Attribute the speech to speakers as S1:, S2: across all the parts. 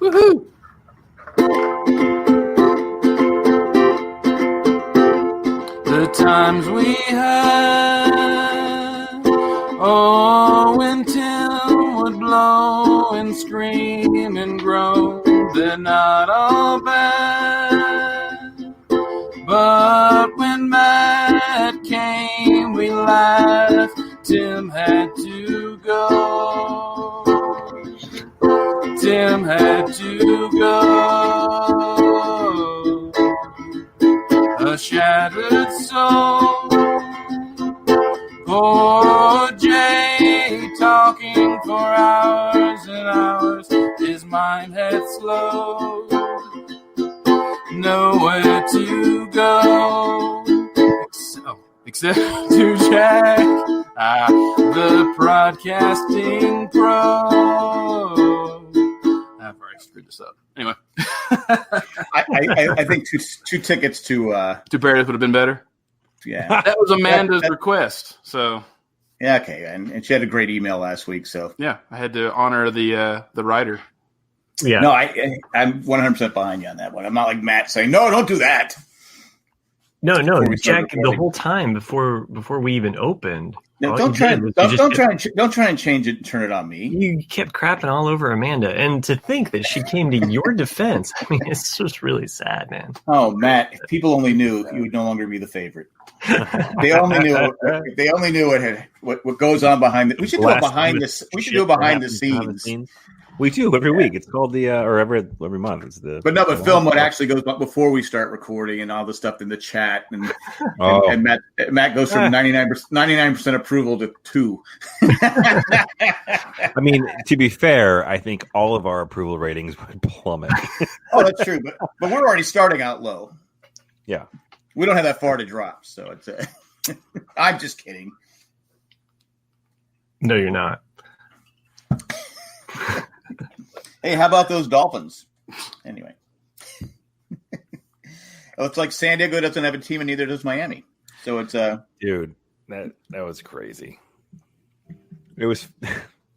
S1: Woohoo! The times we had, oh, when Tim would blow and scream and groan, they're not all bad. But when Matt came, we laughed. Tim had to go. Tim had to go. A shattered soul. Poor Jay, talking for hours and hours. His mind had slowed. Nowhere to go. Except to Jack, the broadcasting pro. I've already screwed this up. Anyway.
S2: I think two tickets to
S1: Paradise would have been better.
S2: Yeah.
S1: That was Amanda's request. So
S2: yeah, okay. And she had a great email last week, so
S1: yeah, I had to honor the writer.
S3: Yeah.
S2: No, I'm 100% behind you on that one. I'm not like Matt saying, no, don't do that.
S3: No, Jack. The whole time before we even opened,
S2: no, don't try and change it and turn it on me.
S3: You kept crapping all over Amanda, and to think that she came to your defense, I mean, it's just really sad, man.
S2: Oh, Matt, if people only knew, you would no longer be the favorite. They only knew. If they only knew what goes on behind the. We should do a behind this. We should do a behind the scenes.
S4: We do every week. It's called the or every month. It's the.
S2: But film what actually goes before we start recording and all the stuff in the chat and Matt goes from 99% approval to 2.
S4: I mean, to be fair, I think all of our approval ratings would plummet.
S2: Oh, that's true. But we're already starting out low.
S4: Yeah,
S2: we don't have that far to drop. So it's. I'm just kidding.
S3: No, you're not.
S2: Hey, how about those Dolphins? Anyway. It's like San Diego doesn't have a team and neither does Miami. So it's
S4: dude, that was crazy. It was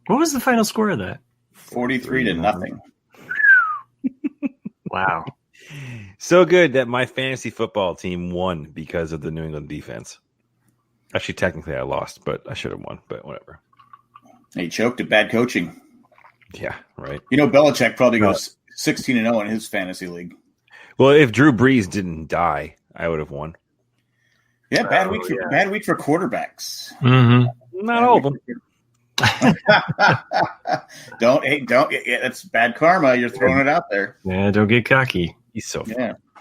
S3: What was the final score of that?
S2: 43-0.
S3: Wow.
S4: So good that my fantasy football team won because of the New England defense. Actually, technically I lost, but I should have won, but whatever.
S2: He choked at bad coaching.
S4: Yeah, right.
S2: Belichick probably goes 16-0 in his fantasy league.
S4: Well, if Drew Brees didn't die, I would have won.
S2: Yeah, bad week for quarterbacks.
S3: Mm-hmm.
S4: Not all of them.
S2: Don't. That's bad karma. You're throwing it out there.
S3: Yeah, don't get cocky.
S4: He's so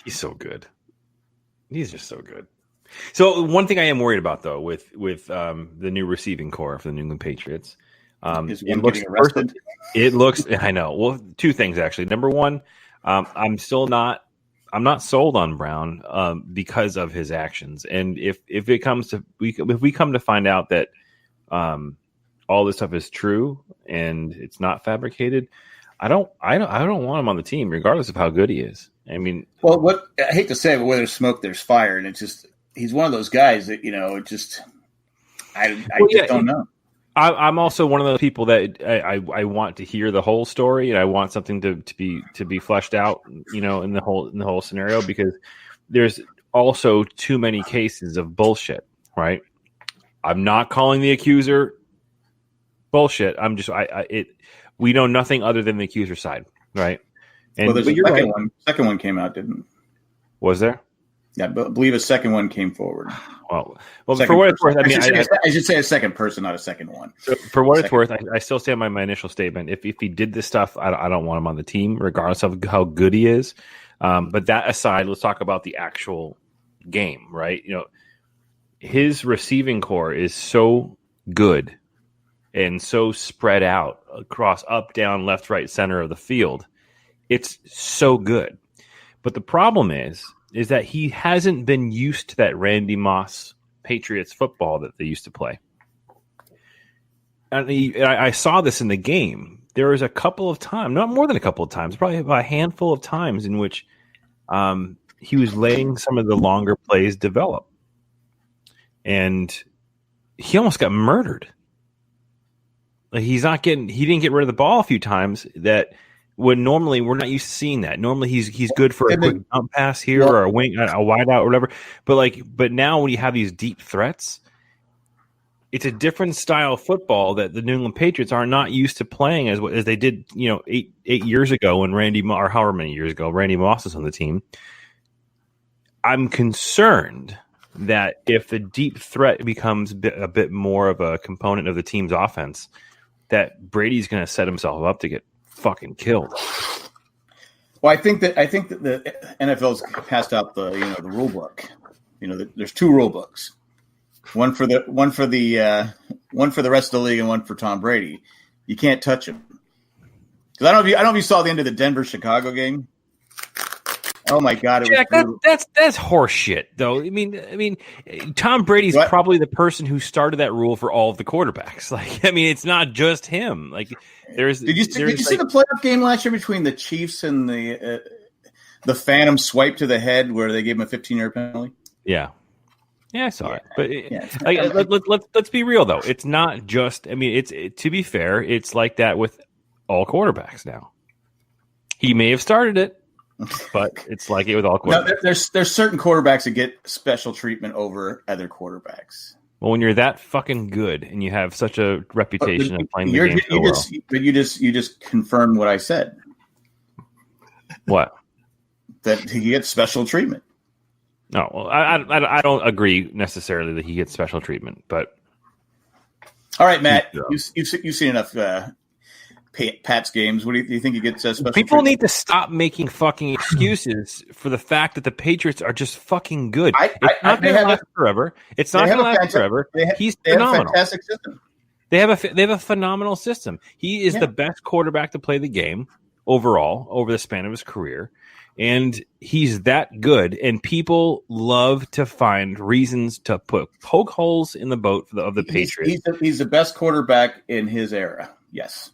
S4: so good. He's just so good. So one thing I am worried about though with the new receiving core for the New England Patriots.
S2: Is one getting arrested?
S4: It looks. I know. Well, two things actually. Number one, I'm not sold on Brown because of his actions. And if it comes to if we come to find out that all this stuff is true and it's not fabricated, I don't want him on the team, regardless of how good he is. I mean,
S2: well, I hate to say it, but where there's smoke, there's fire, and it's just he's one of those guys that I don't know.
S4: I'm also one of those people that I want to hear the whole story, and I want something to be fleshed out, in the whole scenario, because there's also too many cases of bullshit, right? I'm not calling the accuser bullshit. I'm just we know nothing other than the accuser side, right? And
S2: there's a second one. Second one came out, didn't?
S4: Was there?
S2: Yeah, I believe a second one came forward.
S4: Well, for what it's worth,
S2: I should say a second person, not a second one.
S4: For what it's worth, I still stand by my initial statement. If he did this stuff, I don't want him on the team, regardless of how good he is. But that aside, let's talk about the actual game, right? His receiving core is so good and so spread out across up, down, left, right, center of the field. It's so good. But the problem is that he hasn't been used to that Randy Moss Patriots football that they used to play. And I saw this in the game. There was a couple of times, not more than a couple of times, probably about a handful of times in which he was letting some of the longer plays develop. And he almost got murdered. Like he didn't get rid of the ball a few times that when normally we're not used to seeing that. Normally he's good for a quick dump pass here or a wing, a wide out or whatever. But now when you have these deep threats, it's a different style of football that the New England Patriots are not used to playing as they did, 8 years ago when or however many years ago Randy Moss was on the team. I'm concerned that if the deep threat becomes a bit more of a component of the team's offense, that Brady's going to set himself up to get fucking killed.
S2: Well, I think that the NFL's passed out the rule book. There's 2 rule books, one for the rest of the league and one for Tom Brady. You can't touch him. Because I don't know if you saw the end of the Denver-Chicago game. Oh my God!
S4: Jack, that's horse shit, though. I mean, Tom Brady's probably the person who started that rule for all of the quarterbacks. It's not just him. Did you see the playoff game last year between the Chiefs and the phantom swipe to the head where they gave him a 15-yard penalty? Yeah, I saw it. But
S2: let's
S4: be real though. It's not just. To be fair, it's like that with all quarterbacks now. He may have started it. But it's like it with all quarterbacks.
S2: No, there's certain quarterbacks that get special treatment over other quarterbacks.
S4: Well, when you're that fucking good and you have such a reputation of playing the game so well.
S2: But you just confirmed what I said.
S4: What?
S2: That he gets special treatment.
S4: No, well, I don't agree necessarily that he gets special treatment, but
S2: all right, Matt, you've seen enough Pat's games. What do you think he gets special
S4: People
S2: treatment?
S4: need to stop making fucking excuses for the fact that the Patriots are just fucking good. It's not going to last forever. It's not going to last forever. He's phenomenal.
S2: Have a fantastic system.
S4: They have a phenomenal system. He is the best quarterback to play the game overall over the span of his career. And he's that good, and people love to find reasons to poke holes in the boat of the Patriots.
S2: He's the best quarterback in his era. Yes.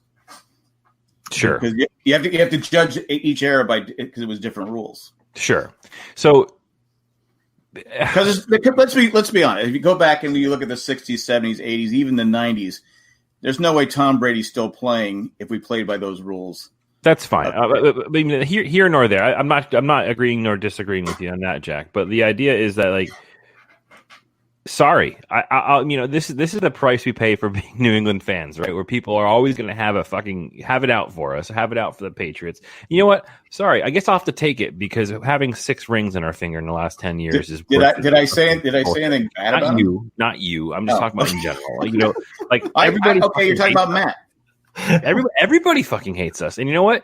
S4: Sure,
S2: because you have to judge each era because it was different rules.
S4: Sure, so
S2: because let's be honest. If you go back and you look at the 60s, 70s, 80s, even the 90s, there's no way Tom Brady's still playing if we played by those rules.
S4: That's fine. Here nor there. I'm not agreeing nor disagreeing with you on that, Jack. But the idea is that sorry, this is the price we pay for being New England fans, right? Where people are always going to have it out for us, have it out for the Patriots. You know what? Sorry, I guess I'll have to take it because having 6 rings in our finger in the last 10 years is.
S2: Did I say anything bad about him?
S4: Not you. I'm just talking about in general.
S2: Everybody. Okay, you're talking about Matt.
S4: Everybody fucking hates us, and you know what?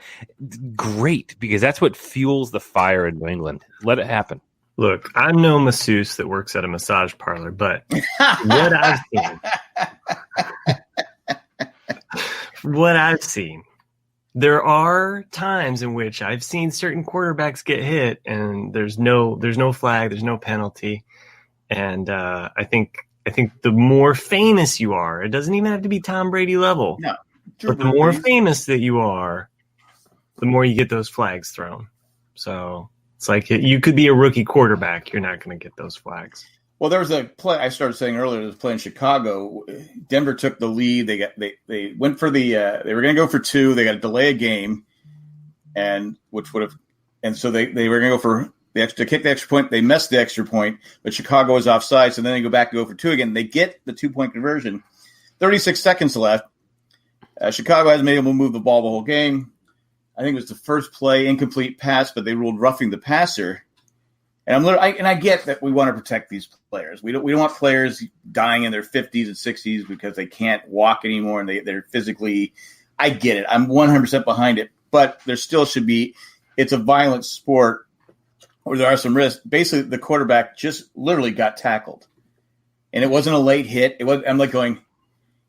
S4: Great, because that's what fuels the fire in New England. Let it happen.
S3: Look, I'm no masseuse that works at a massage parlor, but what I've seen, there are times in which I've seen certain quarterbacks get hit, and there's no flag, there's no penalty, and I think the more famous you are, it doesn't even have to be Tom Brady level.
S2: No,
S3: but the more famous that you are, the more you get those flags thrown. So. It's like you could be a rookie quarterback. You're not going to get those flags.
S2: Well, there was a play I started saying earlier. There was a play in Chicago. Denver took the lead. They went for they were going to go for 2. They got to delay a game, and so they were going to go for to kick the extra point. They missed the extra point, but Chicago was offside. So then they go back to go for 2 again. They get the 2-point conversion. 36 seconds left. Chicago hasn't been able to move the ball the whole game. I think it was the first play, incomplete pass, but they ruled roughing the passer. And I get that we want to protect these players. We don't want players dying in their 50s and 60s because they can't walk anymore and they're physically. I get it. I'm 100% behind it, but there still should be. It's a violent sport where there are some risks. Basically, the quarterback just literally got tackled, and it wasn't a late hit. It was. I'm going.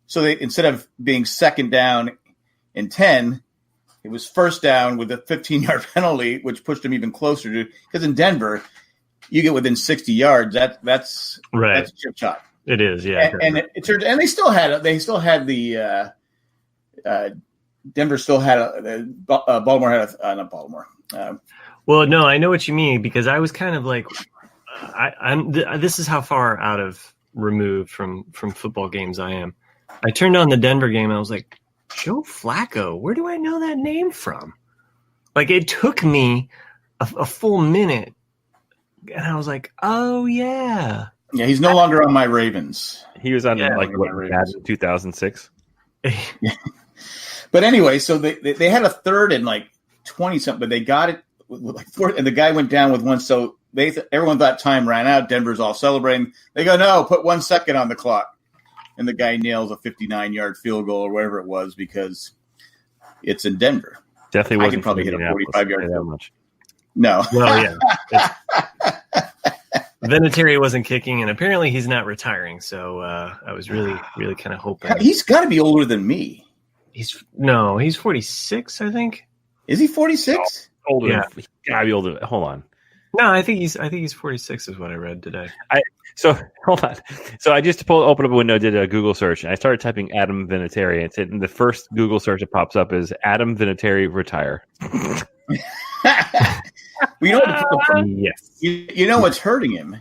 S2: So instead of being second down and 10. It was first down with a 15-yard penalty, which pushed him even closer to because in Denver, you get within 60 yards. That's
S3: right.
S2: That's a chip shot.
S3: It is, yeah.
S2: And they still had the Denver still had Baltimore had not Baltimore.
S3: Well, no, I know what you mean because I was kind of like, this is how far out of removed from football games I am. I turned on the Denver game and I was like, Joe Flacco, where do I know that name from? Like, it took me a full minute, and I was like, "Oh yeah."
S2: Yeah, he's no longer on my Ravens.
S4: He was on
S3: Yeah,
S4: Madden 2006.
S2: But anyway, so they had a third and like 20 something, but they got it with like four, and the guy went down with one. So everyone thought time ran out. Denver's all celebrating. They go, no, put 1 second on the clock, and the guy nails a 59-yard field goal or whatever it was because it's in Denver.
S4: Definitely wasn't.
S2: I could probably hit a 45-yard
S4: that much.
S2: No.
S3: Well, yeah.
S2: Vinatieri
S3: Vinatieri wasn't kicking, and apparently he's not retiring. So I was really kind of hoping.
S2: He's got to be older than me.
S3: He's 46, I think.
S2: Is he 46?
S4: Older.
S3: Yeah.
S4: He's gotta be older. Hold on.
S3: No, I think he's 46 is what I read today.
S4: So hold on. So I just opened up a window, did a Google search, and I started typing Adam Vinatieri. And it said, and the first Google search that pops up is Adam Vinatieri retire.
S2: You know,
S3: yes.
S2: You know what's hurting him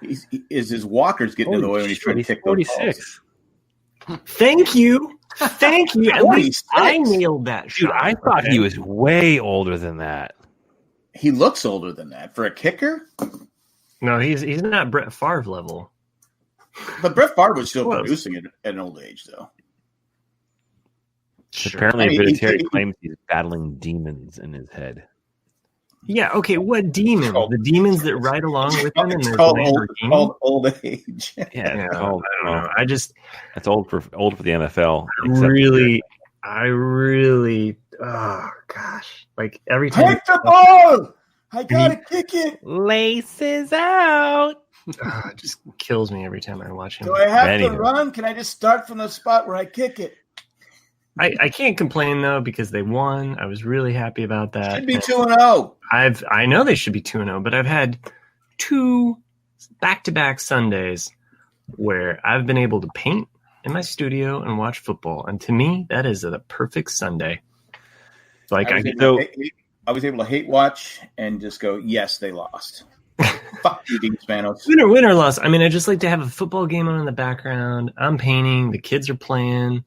S2: is his walker's getting in the way when he's trying to kick those
S4: 46.
S2: balls.
S3: Thank you. At least
S2: 46.
S3: I nailed that
S4: Dude,
S3: shot.
S4: I thought he was way older than that.
S2: He looks older than that for a kicker.
S3: No, he's not Brett Favre level.
S2: But Brett Favre was still
S3: Close.
S2: producing at an old age, though.
S3: Sure.
S4: Apparently,
S2: I mean,
S4: Vinatieri claims he's battling demons in his head.
S3: Yeah, okay, what demons? The demons that ride along with him in
S2: It's
S3: their
S2: called
S3: Lamborghini?
S2: old age.
S4: Yeah,
S3: Yeah,
S4: it's old.
S3: I don't know.
S4: That's old for the NFL.
S3: I really, oh gosh, like every time.
S2: Take the ball! I gotta kick it.
S4: Laces out.
S3: It just kills me every time I watch him.
S2: Do I have
S4: Anywho.
S2: to run? Can I just start from the spot where I kick it?
S3: I can't complain though because they won. I was really happy about that.
S2: Should be 2-0.
S3: I know they should be 2-0, but I've had 2 back-to-back Sundays where I've been able to paint in my studio and watch football, and to me, that is the perfect Sunday. Like
S2: I was able to hate watch and just go, yes, they lost. Fuck you, Dean Spanos.
S3: win or loss. I mean, I just like to have a football game on in the background. I'm painting. The kids are playing.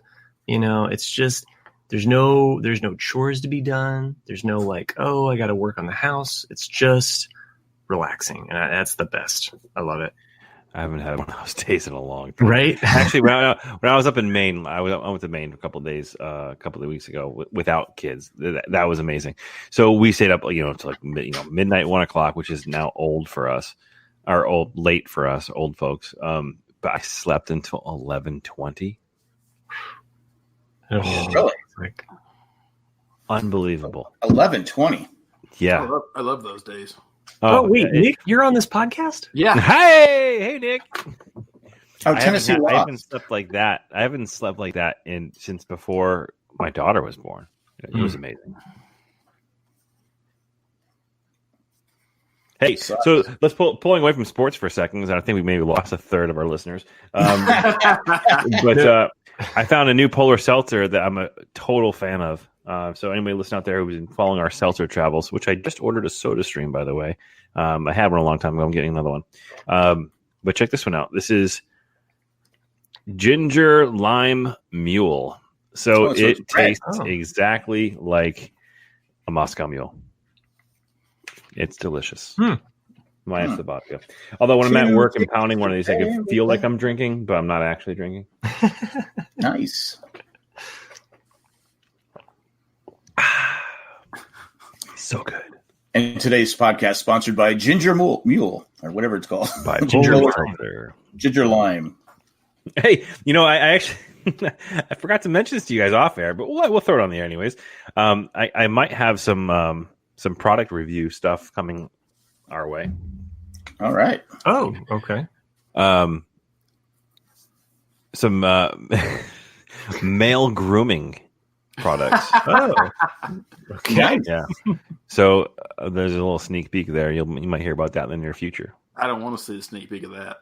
S3: You know, it's just there's no chores to be done. There's no like, oh, I got to work on the house. It's just relaxing, and that's the best. I love it.
S4: I haven't had one of those days in a long time.
S3: Right?
S4: Actually, when I was up in Maine, I went to Maine for a couple of days, a couple of weeks ago without kids. That was amazing. So we stayed up, to like midnight, 1 o'clock, which is now old for us, or late for us, old folks. But I slept until 11:20.
S2: Really?
S3: Like,
S4: Unbelievable.
S2: 11:20.
S4: Yeah.
S1: I love those days.
S3: oh wait, Nick, you're on this podcast?
S1: Yeah.
S4: Hey, Nick.
S2: Oh, Tennessee
S4: I
S2: lost.
S4: haven't slept like that. I haven't slept like that since before my daughter was born. It was amazing. Hey, so let's pulling away from sports for a second, because I think we maybe lost a third of our listeners. But I found a new polar seltzer that I'm a total fan of. So anybody listening out there who's been following our seltzer travels, which I just ordered a Soda Stream, by the way. I had one a long time ago. I'm getting another one. But check this one out. This is Ginger Lime Mule. So it tastes exactly like a Moscow Mule. It's delicious. Minus the vodka. Although when I'm at work and pounding one of these, I can feel like I'm drinking, but I'm not actually drinking.
S2: Nice.
S4: So good.
S2: And today's podcast sponsored by Ginger Mule, or whatever it's called.
S4: By
S2: Ginger
S4: Lime.
S2: Ginger Lime.
S4: Hey, I actually I forgot to mention this to you guys off air, but we'll throw it on the air anyways. I might have some product review stuff coming our way.
S2: All right.
S3: Oh, okay.
S4: Some male grooming products.
S3: Oh, okay.
S2: Nice.
S4: Yeah. So there's a little sneak peek there. You might hear about that in the near future.
S1: I don't want to see a sneak peek of that.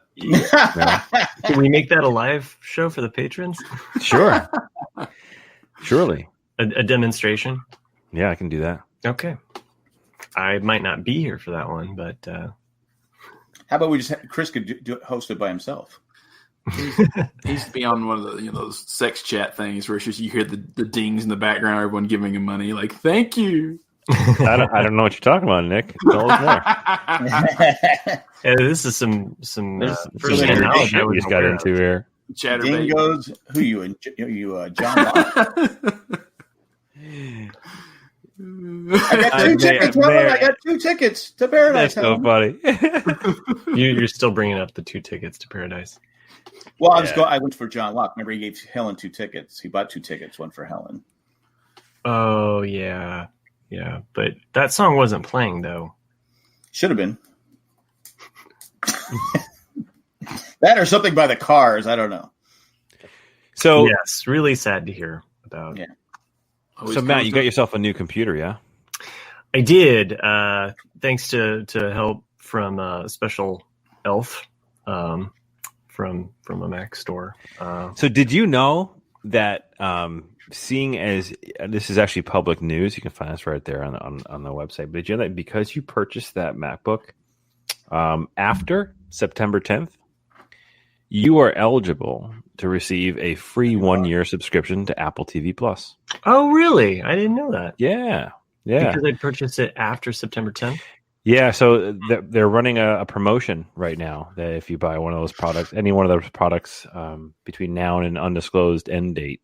S3: Can we make that a live show for the patrons?
S4: Sure. Surely.
S3: A demonstration?
S4: Yeah, I can do that.
S3: Okay. I might not be here for that one, but
S2: How about we just Chris could host it by himself?
S1: He used to be on one of the those sex chat things where it's just you hear the dings in the background, everyone giving him money, like thank you.
S4: I don't know what you're talking about, Nick. Tell us more.
S3: Yeah, this is some
S2: There's
S3: first-hand
S2: some
S3: knowledge I
S4: We
S3: was
S4: just got
S3: aware
S4: into
S3: of.
S4: here.
S1: Chatterbait.
S2: Dingoes. Who you John Locke? I got two tickets.
S4: Mayor.
S2: I got 2 tickets to Paradise.
S4: That's so funny.
S3: You're still bringing up the 2 tickets to Paradise.
S2: Well, I went for John Locke. Remember, he gave Helen 2 tickets. He bought 2 tickets, one for Helen.
S3: Oh yeah, but that song wasn't playing though.
S2: Should have been. That or something by the Cars. I don't know.
S4: So
S3: Yes, really sad to hear about.
S2: Yeah.
S4: So Matt, you got yourself a new computer, yeah?
S3: I did, thanks to help from a special elf from a Mac store.
S4: So did you know that seeing as this is actually public news, you can find us right there on the website. But did you know that because you purchased that MacBook after September 10th, you are eligible to receive a free 1-year subscription to Apple TV Plus.
S3: Oh, really? I didn't know that.
S4: Yeah.
S3: Because I purchased it after September 10th?
S4: Yeah, so they're running a promotion right now that if you buy one of those products, any one of those products between now and an undisclosed end date,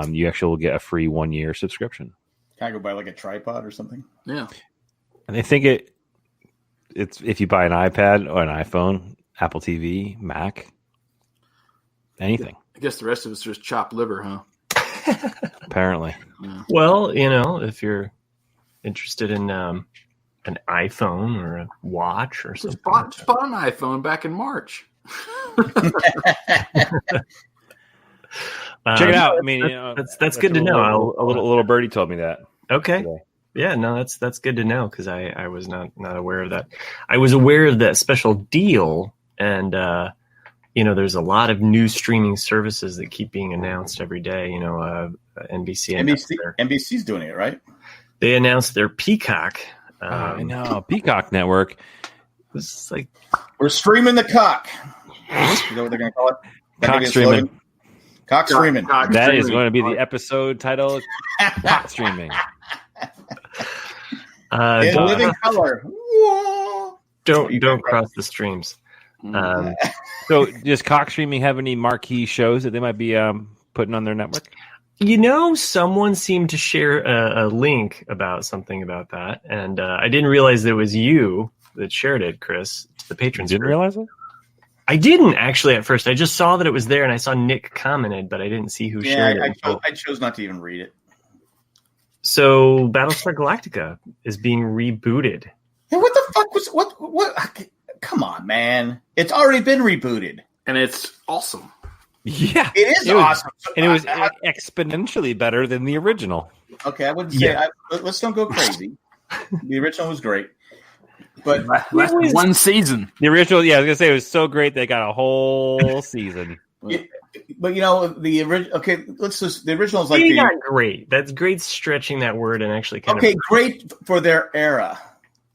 S4: you actually will get a free 1-year subscription.
S2: Can I go buy like a tripod or something?
S1: Yeah.
S4: And I think it's if you buy an iPad or an iPhone, Apple TV, Mac, anything.
S1: I guess the rest of us just chop liver, huh?
S4: Apparently.
S1: Yeah.
S3: Well, if you're interested in an iPhone or a watch or something.
S1: Just bought an iPhone back in March.
S4: Check it out. I mean,
S3: that's good to know.
S4: A little birdie told me that.
S3: Okay.
S4: Today.
S3: Yeah, no, that's good to know because I was not aware of that. I was aware of that special deal, and there's a lot of new streaming services that keep being announced every day.
S2: NBC's doing it, right?
S3: They announced their Peacock.
S4: I know, Peacock Network.
S3: This is like
S2: We're streaming the cock. Is that what they're going to call it?
S4: Cock streaming.
S2: Cock streaming.
S4: That is going to be the episode title. Cock streaming.
S2: In living color. Whoa.
S3: Don't cross the streams.
S4: So does Cock streaming have any marquee shows that they might be putting on their network?
S3: Someone seemed to share a link about something about that, and I didn't realize that it was you that shared it, Chris, to the patrons.
S4: You didn't realize it?
S3: I didn't actually at first. I just saw that it was there, and I saw Nick commented, but I didn't see who shared it.
S2: I chose not to even read it.
S3: So Battlestar Galactica is being rebooted.
S2: Hey, what the fuck was what? Come on, man! It's already been rebooted,
S1: And it's awesome.
S4: Yeah,
S2: it is awesome,
S4: and it was exponentially better than the original.
S2: Okay, I wouldn't say. Let's don't go crazy. The original was great, but
S1: Lasted one season.
S4: The original, I was gonna say it was so great they got a whole season.
S2: But the original. Okay, the original is like
S3: Maybe not great. That's great stretching that word and actually kind of
S2: great for their era.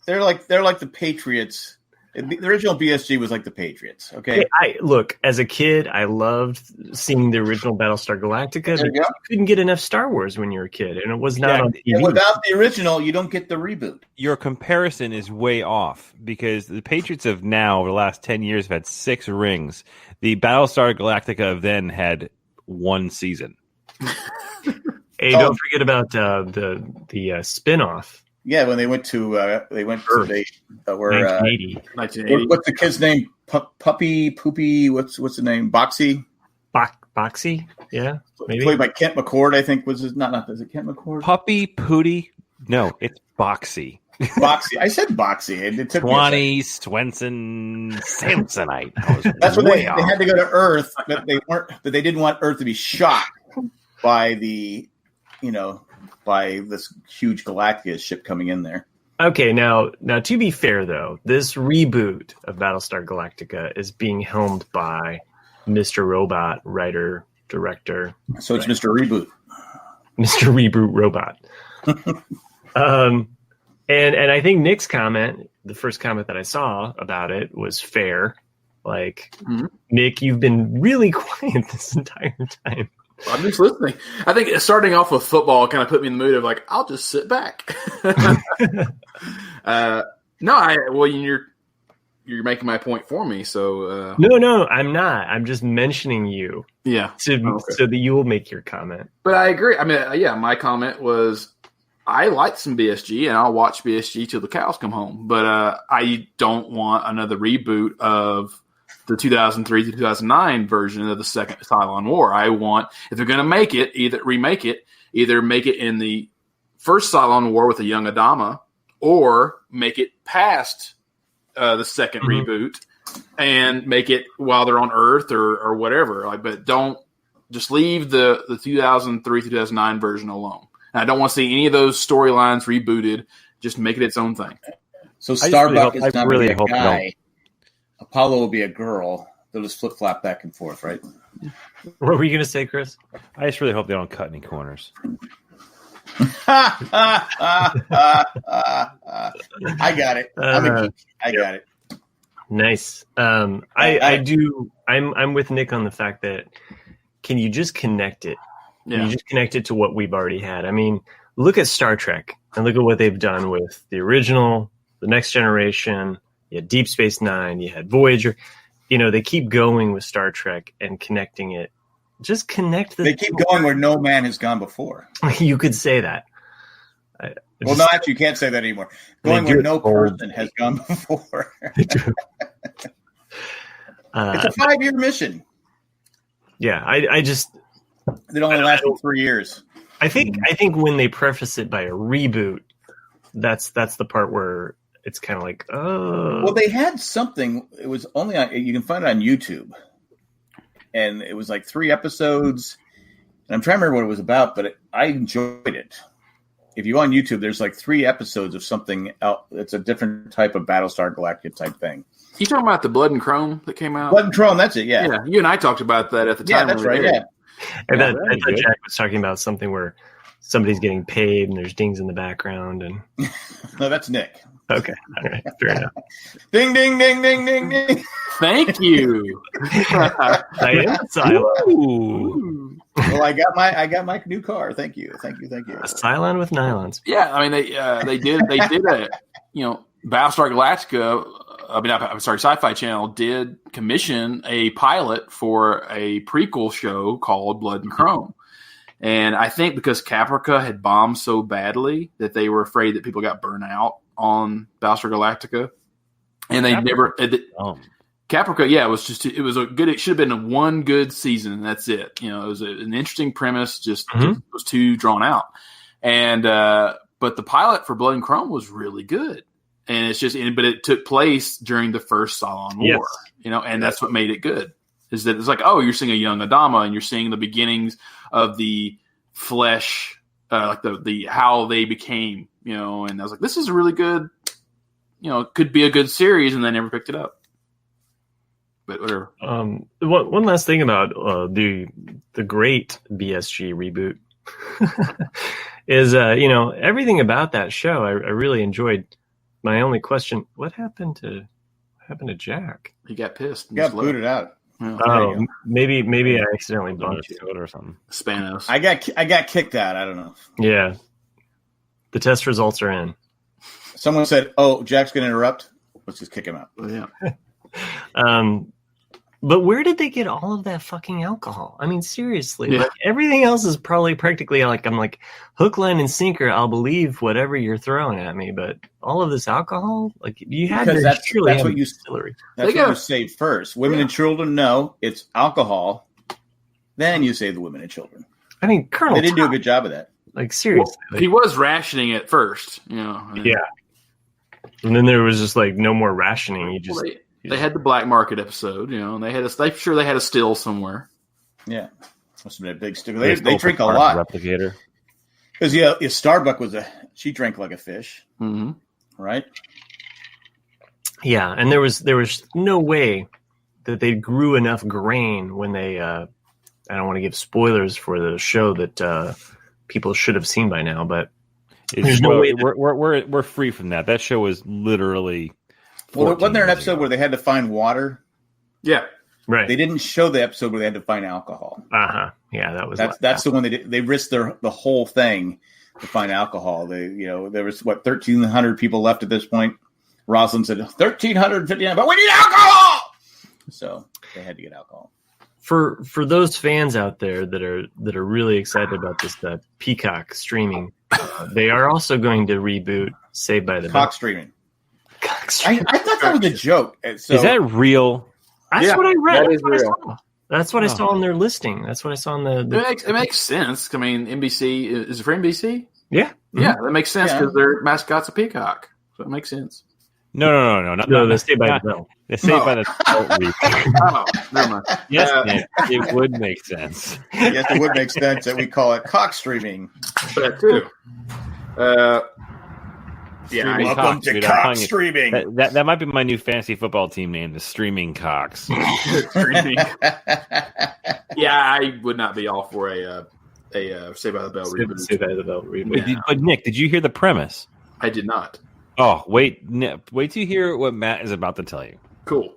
S2: They're like the Patriots. The original BSG was like the Patriots. Okay.
S3: Look, as a kid, I loved seeing the original Battlestar Galactica. But you couldn't get enough Star Wars when you were a kid, and it was not on TV.
S2: And without the original, you don't get the reboot.
S4: Your comparison is way off because the Patriots of now, over the last 10 years, have had 6 rings. The Battlestar Galactica of then had 1 season.
S3: Hey, don't forget about the spinoff.
S2: Yeah, when they went to Earth.
S3: 1980.
S2: What's the kid's name? Puppy Poopy. What's the name? Boxy.
S3: Boxy. Yeah, maybe
S2: played by Kent McCord. I think was his not. Is it Kent McCord?
S4: Puppy Pooty. No, it's Boxy.
S2: Boxy. I said Boxy. It took
S4: Swanee Swenson Samsonite.
S2: That's what they had to go to Earth, but they weren't. But they didn't want Earth to be shot by by this huge Galactica ship coming in there.
S3: Okay, now to be fair though, this reboot of Battlestar Galactica is being helmed by Mr. Robot, writer, director.
S2: So it's Mr. Reboot.
S3: Mr. Reboot Robot. And I think Nick's comment, the first comment that I saw about it, was fair. Like, Nick, you've been really quiet this entire time.
S1: I'm just listening. I think starting off with football kind of put me in the mood of like, I'll just sit back. You're making my point for me. So
S3: No, I'm not. I'm just mentioning you.
S1: Yeah.
S3: So that you will make your comment.
S1: But I agree. I mean, my comment was I like some BSG, and I'll watch BSG till the cows come home. But I don't want another reboot of the 2003 to 2009 version of the second Cylon War. I want, if they're going to make it, either make it in the first Cylon War with a young Adama, or make it past the second reboot and make it while they're on Earth or whatever. But don't just leave the 2003 to 2009 version alone. And I don't want to see any of those storylines rebooted. Just make it its own thing.
S2: So Starbuck is not really a guy. Apollo will be a girl. They'll just flip-flop back and forth, right?
S3: What were you going to say, Chris?
S4: I just really hope they don't cut any corners.
S2: I got it. I'm a geek. I got it.
S3: Nice. I do. I'm with Nick on the fact that can you just connect it?
S1: Yeah.
S3: Can you just connect it to what we've already had? I mean, look at Star Trek and look at what they've done with the original, the Next Generation. You had Deep Space Nine. You had Voyager. They keep going with Star Trek and connecting it. Just connect the.
S2: They keep going where no man has gone before.
S3: You could say that.
S2: No, actually, you can't say that anymore. Going where no person has gone before. It's a 5-year mission.
S3: Yeah, I just.
S2: It only lasted 3 years.
S3: I think when they preface it by a reboot, that's the part where it's kind of like, oh.
S2: Well, they had something. It was only you can find it on YouTube, and it was like 3 episodes. And I'm trying to remember what it was about, but I enjoyed it. If you go on YouTube, there's like 3 episodes of something else. It's a different type of Battlestar Galactica type thing.
S1: You talking about the Blood and Chrome that came out?
S2: Blood and Chrome, that's it. Yeah,
S1: yeah. You and I talked about that at the time.
S2: Yeah, that's right. Yeah.
S3: And I thought Jack was talking about something where somebody's getting paid and there's dings in the background. And
S2: no, that's Nick.
S3: Okay, all right, fair enough.
S2: Ding, ding, ding, ding, ding, ding.
S1: Thank you.
S3: I am Cylon.
S2: Well, I got my new car. Thank you.
S3: A Cylon with nylons.
S1: Yeah, I mean they did a Battlestar Galactica. Sci-Fi Channel did commission a pilot for a prequel show called Blood and Chrome. And I think because Caprica had bombed so badly that they were afraid that people got burnt out on Battlestar Galactica. And they Caprica, yeah, it should have been one good season, and that's it. It was an interesting premise, just was too drawn out. And but the pilot for Blood and Chrome was really good. And but it took place during the first Cylon War, and that's what made it good. Is that it's like, oh, you're seeing a young Adama, and you're seeing the beginnings of the flesh, like the how they became, And I was like, this is a really good, could be a good series, and they never picked it up. But whatever.
S3: One last thing about the great BSG reboot is everything about that show I really enjoyed. My only question: what happened to Jack?
S1: He got pissed.
S2: He got booted out.
S3: Oh, maybe I accidentally bumped you
S4: or something.
S1: Spanos.
S2: I got kicked out. I don't know.
S3: Yeah, the test results are in.
S2: Someone said, "Oh, Jack's going to interrupt. Let's just kick him out."
S1: Yeah.
S3: But where did they get all of that fucking alcohol? I mean, seriously, like everything else is probably practically like I'm like hook, line, and sinker. I'll believe whatever you're throwing at me, but all of this alcohol, like you had
S2: because
S3: to
S2: that's what you
S3: distillery.
S2: That's what you say first. Women and children, no, it's alcohol. Then you say the women and children.
S3: I mean, Colonel,
S2: they didn't do a good job of that.
S3: Like seriously,
S1: he was rationing at first,
S3: Yeah, and then there was just like no more rationing. You just.
S1: They had the black market episode, and they had I'm sure they had a still somewhere.
S2: Yeah, must have been a big still. They drink a lot.
S4: Replicator.
S2: Because Starbuck she drank like a fish, right?
S3: Yeah, and there was no way that they grew enough grain when they. I don't want to give spoilers for the show that people should have seen by now, but there's no way
S4: we're free from that. That show was literally.
S2: Well, wasn't there an episode where they had to find water?
S1: Yeah.
S3: Right.
S2: They didn't show the episode where they had to find alcohol.
S3: Yeah, that was
S2: that's the one they did. They risked the whole thing to find alcohol. There was 1,300 people left at this point. Rosalind said 1,359, but we need alcohol. So they had to get alcohol.
S3: For those fans out there that are really excited about this Peacock streaming, they are also going to reboot Saved by the Bell.
S2: Cock streaming. I thought that was a joke. So,
S4: is that real?
S3: That's what I read.
S1: That is real.
S3: That's what I saw on their listing. That's what I saw on the
S1: It makes sense. I mean, NBC is it for NBC?
S3: Yeah.
S1: Yeah, that makes sense because their mascot's a peacock, so it makes sense.
S4: No.
S3: The Saved by the Bell.
S4: The Saved by the Bell reboot.
S1: Oh, never mind.
S4: Yes, it would make sense.
S2: Yes, it would make sense that we call it cock streaming.
S1: That too.
S2: Welcome to cock streaming.
S4: That might be my new fantasy football team name, the Streaming Cocks.
S1: Streaming. Yeah, I would not be all for a Saved by the Bell reboot.
S3: Saved by the Bell reboot.
S4: But Nick, did you hear the premise?
S1: I did not.
S4: Oh, wait till you hear what Matt is about to tell you.
S1: Cool.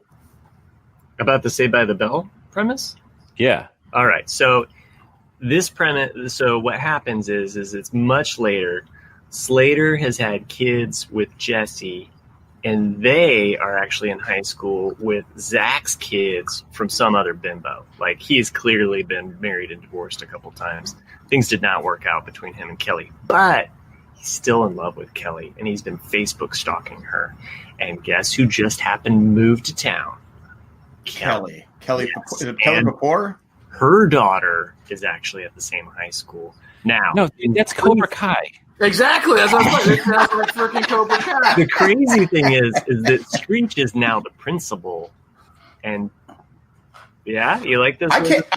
S3: About the Saved by the Bell premise?
S4: Yeah.
S3: All right. So this premise. So what happens is it's much later. Slater has had kids with Jesse, and they are actually in high school with Zach's kids from some other bimbo. Like, he has clearly been married and divorced a couple times. Things did not work out between him and Kelly, but he's still in love with Kelly, and he's been Facebook stalking her. And guess who just happened to move to town?
S2: Kelly.
S3: Yes.
S2: Is it Kelly Kapoor?
S3: Her daughter is actually at the same high school. Now,
S4: No, that's Cobra Kai.
S1: Exactly. That's what I'm saying. It sounds like freaking Cobra Kai.
S3: the crazy thing is that Screech is now the principal. And yeah, you like this?
S2: I can't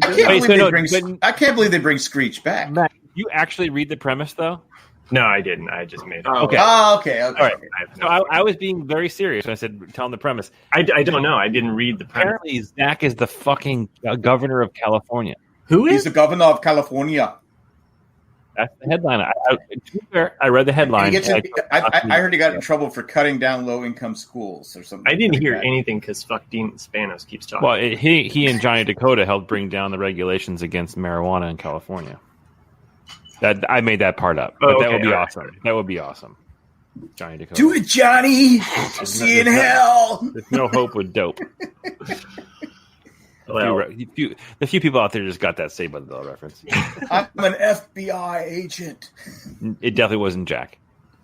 S2: believe they bring Screech back.
S4: Matt, did you actually read the premise, though?
S3: No, I didn't. I just made it.
S4: Okay.
S2: Oh, okay.
S4: All right. So I was being very serious when I said, tell him the premise.
S3: I don't know. I didn't read the premise.
S4: Apparently, Zach is the fucking governor of California.
S3: Who
S2: He's
S3: is?
S2: the governor of California.
S4: That's the headline. To be fair, I read the headline.
S2: I heard he got in trouble for cutting down low-income schools or something.
S3: I didn't hear anything because fuck Dean Spanos keeps talking.
S4: Well, he and Johnny Dakota helped bring down the regulations against marijuana in California. That I made that part up, but that would be awesome. Right. That would be awesome. Johnny Dakota.
S2: Do it, Johnny. I'll see you in hell.
S4: There's no hope with dope.
S3: Well,
S4: the few people out there just got that Saved by the Bell reference.
S2: I'm an FBI agent.
S4: It definitely wasn't Jack.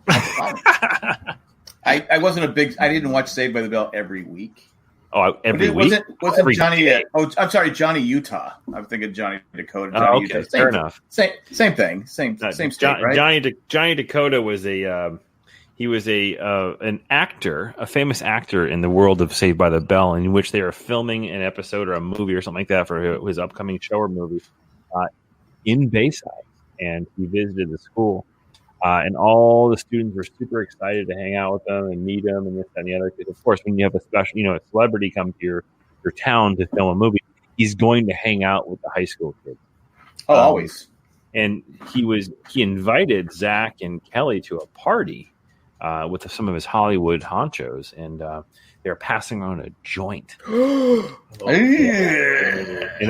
S2: I wasn't a big. I didn't watch Saved by the Bell every week.
S4: Oh, every week.
S2: Wasn't Johnny? I'm sorry, Johnny Utah. I'm thinking Johnny Dakota. Johnny
S4: okay,
S2: Utah.
S4: Fair enough.
S2: Same thing. Same state, right?
S4: Johnny Dakota was an actor, a famous actor in the world of Saved by the Bell, in which they are filming an episode or a movie or something like that for his upcoming show or movie in Bayside, and he visited the school. And all the students were super excited to hang out with them and meet him and this and the other. Because of course, when you have a special, a celebrity come to your town to film a movie, he's going to hang out with the high school kids.
S2: Oh, always.
S4: And he invited Zach and Kelly to a party with some of his Hollywood honchos, and they were passing around a joint. And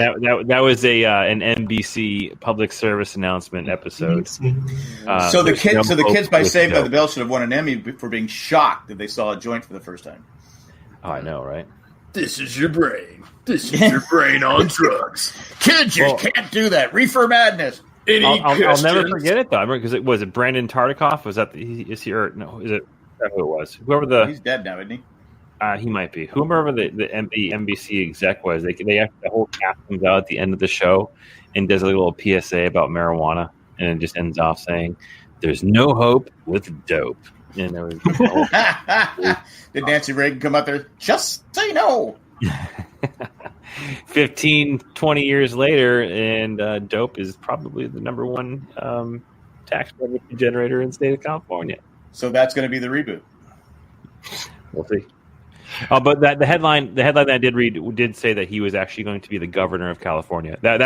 S4: that was an NBC public service announcement episode.
S2: So the kids by Saved by the Bell should have won an Emmy for being shocked that they saw a joint for the first time.
S4: Oh, I know, right?
S1: This is your brain. This is your brain on drugs.
S2: Kids, you can't do that. Reefer madness.
S4: I'll never forget it though, because it was Brandon Tartikoff. Was that is he or no? Is it who it was? Whoever
S2: he's dead now, isn't he?
S4: He might be. Whoever the NBC exec was, they the whole cast comes out at the end of the show and does a little PSA about marijuana, and it just ends off saying, "There's no hope with dope." And there was
S2: did Nancy Reagan come out there? Just say no.
S4: 15, 20 years later, and dope is probably the number one tax revenue generator in the state of California.
S2: So that's going to be the reboot.
S4: We'll see. But the headline I did read did say that he was actually going to be the governor of California. That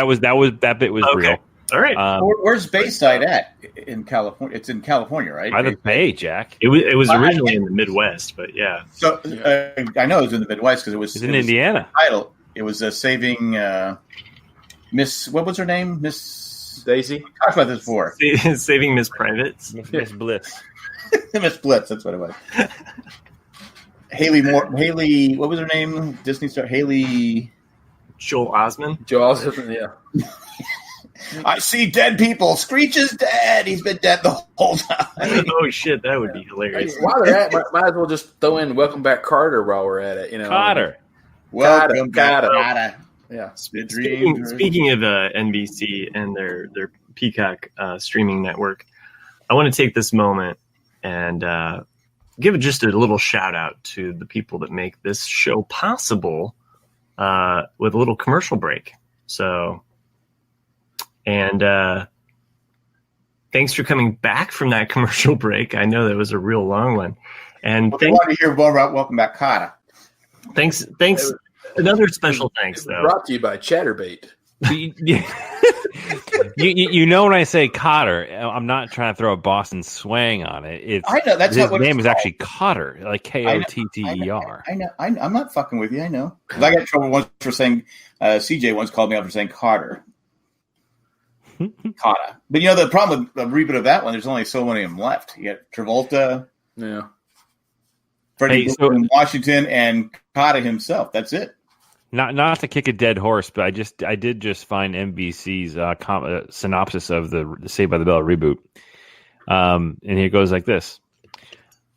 S4: bit was real.
S3: All right.
S2: Where's Bayside at in California? It's in California, right?
S4: By the Bay, Jack.
S3: It was originally in the Midwest, but yeah.
S2: So I know it was in the Midwest because it was
S4: in Indiana.
S2: Title. It was saving Miss. What was her name? Miss
S1: Daisy.
S2: We talked about this before.
S3: Saving Miss Privates.
S4: Miss Bliss.
S2: Miss Blitz. That's what it was. Haley Moore. Haley. What was her name? Disney star. Haley.
S3: Joel Osment.
S1: Joel Osment. Yeah.
S2: I see dead people. Screech is dead. He's been dead the whole time.
S3: Oh shit, that would be hilarious.
S1: While they're at it, might as well just throw in "Welcome Back, Carter" while we're at it.
S4: Carter.
S2: Welcome back,
S1: Carter.
S2: Carter.
S1: Yeah.
S3: Speaking of NBC and their Peacock streaming network, I want to take this moment and give just a little shout out to the people that make this show possible with a little commercial break. So, and thanks for coming back from that commercial break. I know that was a real long one. And
S2: they want to hear more about Welcome Back, Carter.
S3: Thanks. Another special thanks, though.
S1: Brought to you by Chatterbait.
S4: You know when I say Cotter, I'm not trying to throw a Boston swang on it.
S2: I know that's
S4: his
S2: what
S4: name
S2: is
S4: actually Cotter, like Kotter.
S2: I know. I'm not fucking with you. I know. Because I got in trouble once for saying. CJ once called me out for saying Carter. Cotta. But you know the problem with the reboot of that one, there's only so many of them left. You got Travolta,
S1: Yeah.
S2: Freddie in Washington, and Cotta himself. That's it.
S4: Not to kick a dead horse, but I did just find NBC's synopsis of the Saved by the Bell reboot, and here it goes like this: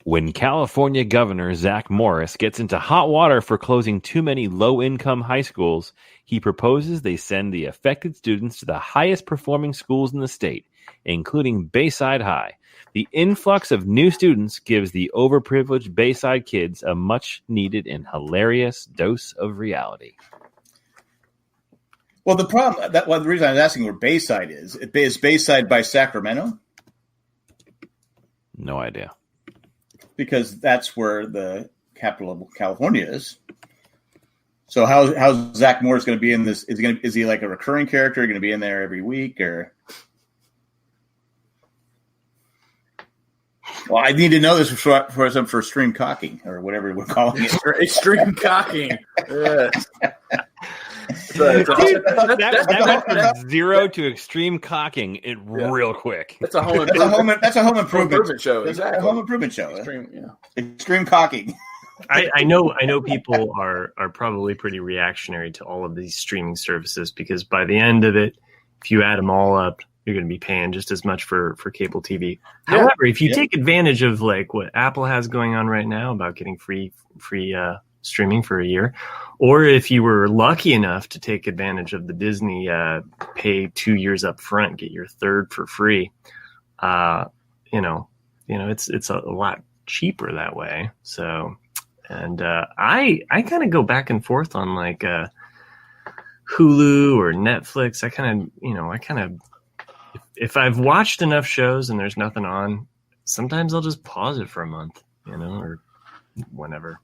S4: when California Governor Zach Morris gets into hot water for closing too many low-income high schools, he proposes they send the affected students to the highest-performing schools in the state, including Bayside High. The influx of new students gives the overprivileged Bayside kids a much-needed and hilarious dose of reality.
S2: Well, the problem the reason I was asking where Bayside is Bayside by Sacramento?
S4: No idea.
S2: Because that's where the capital of California is. So how's Zach Morris going to be in this? Is he like a recurring character? Going to be in there every week or? Well, I need to know this for stream cocking or whatever we're calling it.
S1: Extreme cocking. Yes.
S4: That went from 0 to extreme cocking real quick.
S1: That's a home
S2: improvement
S1: show.
S2: Exactly. A home improvement show. Extreme cocking.
S3: I know people are probably pretty reactionary to all of these streaming services because by the end of it, if you add them all up, you're going to be paying just as much for cable TV. Yeah. However, if you take advantage of like what Apple has going on right now about getting free streaming for a year, or if you were lucky enough to take advantage of the Disney pay 2 years up front, get your third for free, it's a lot cheaper that way. So, and I kind of go back and forth on like Hulu or Netflix. I kind of if I've watched enough shows and there's nothing on, sometimes I'll just pause it for a month, or whenever.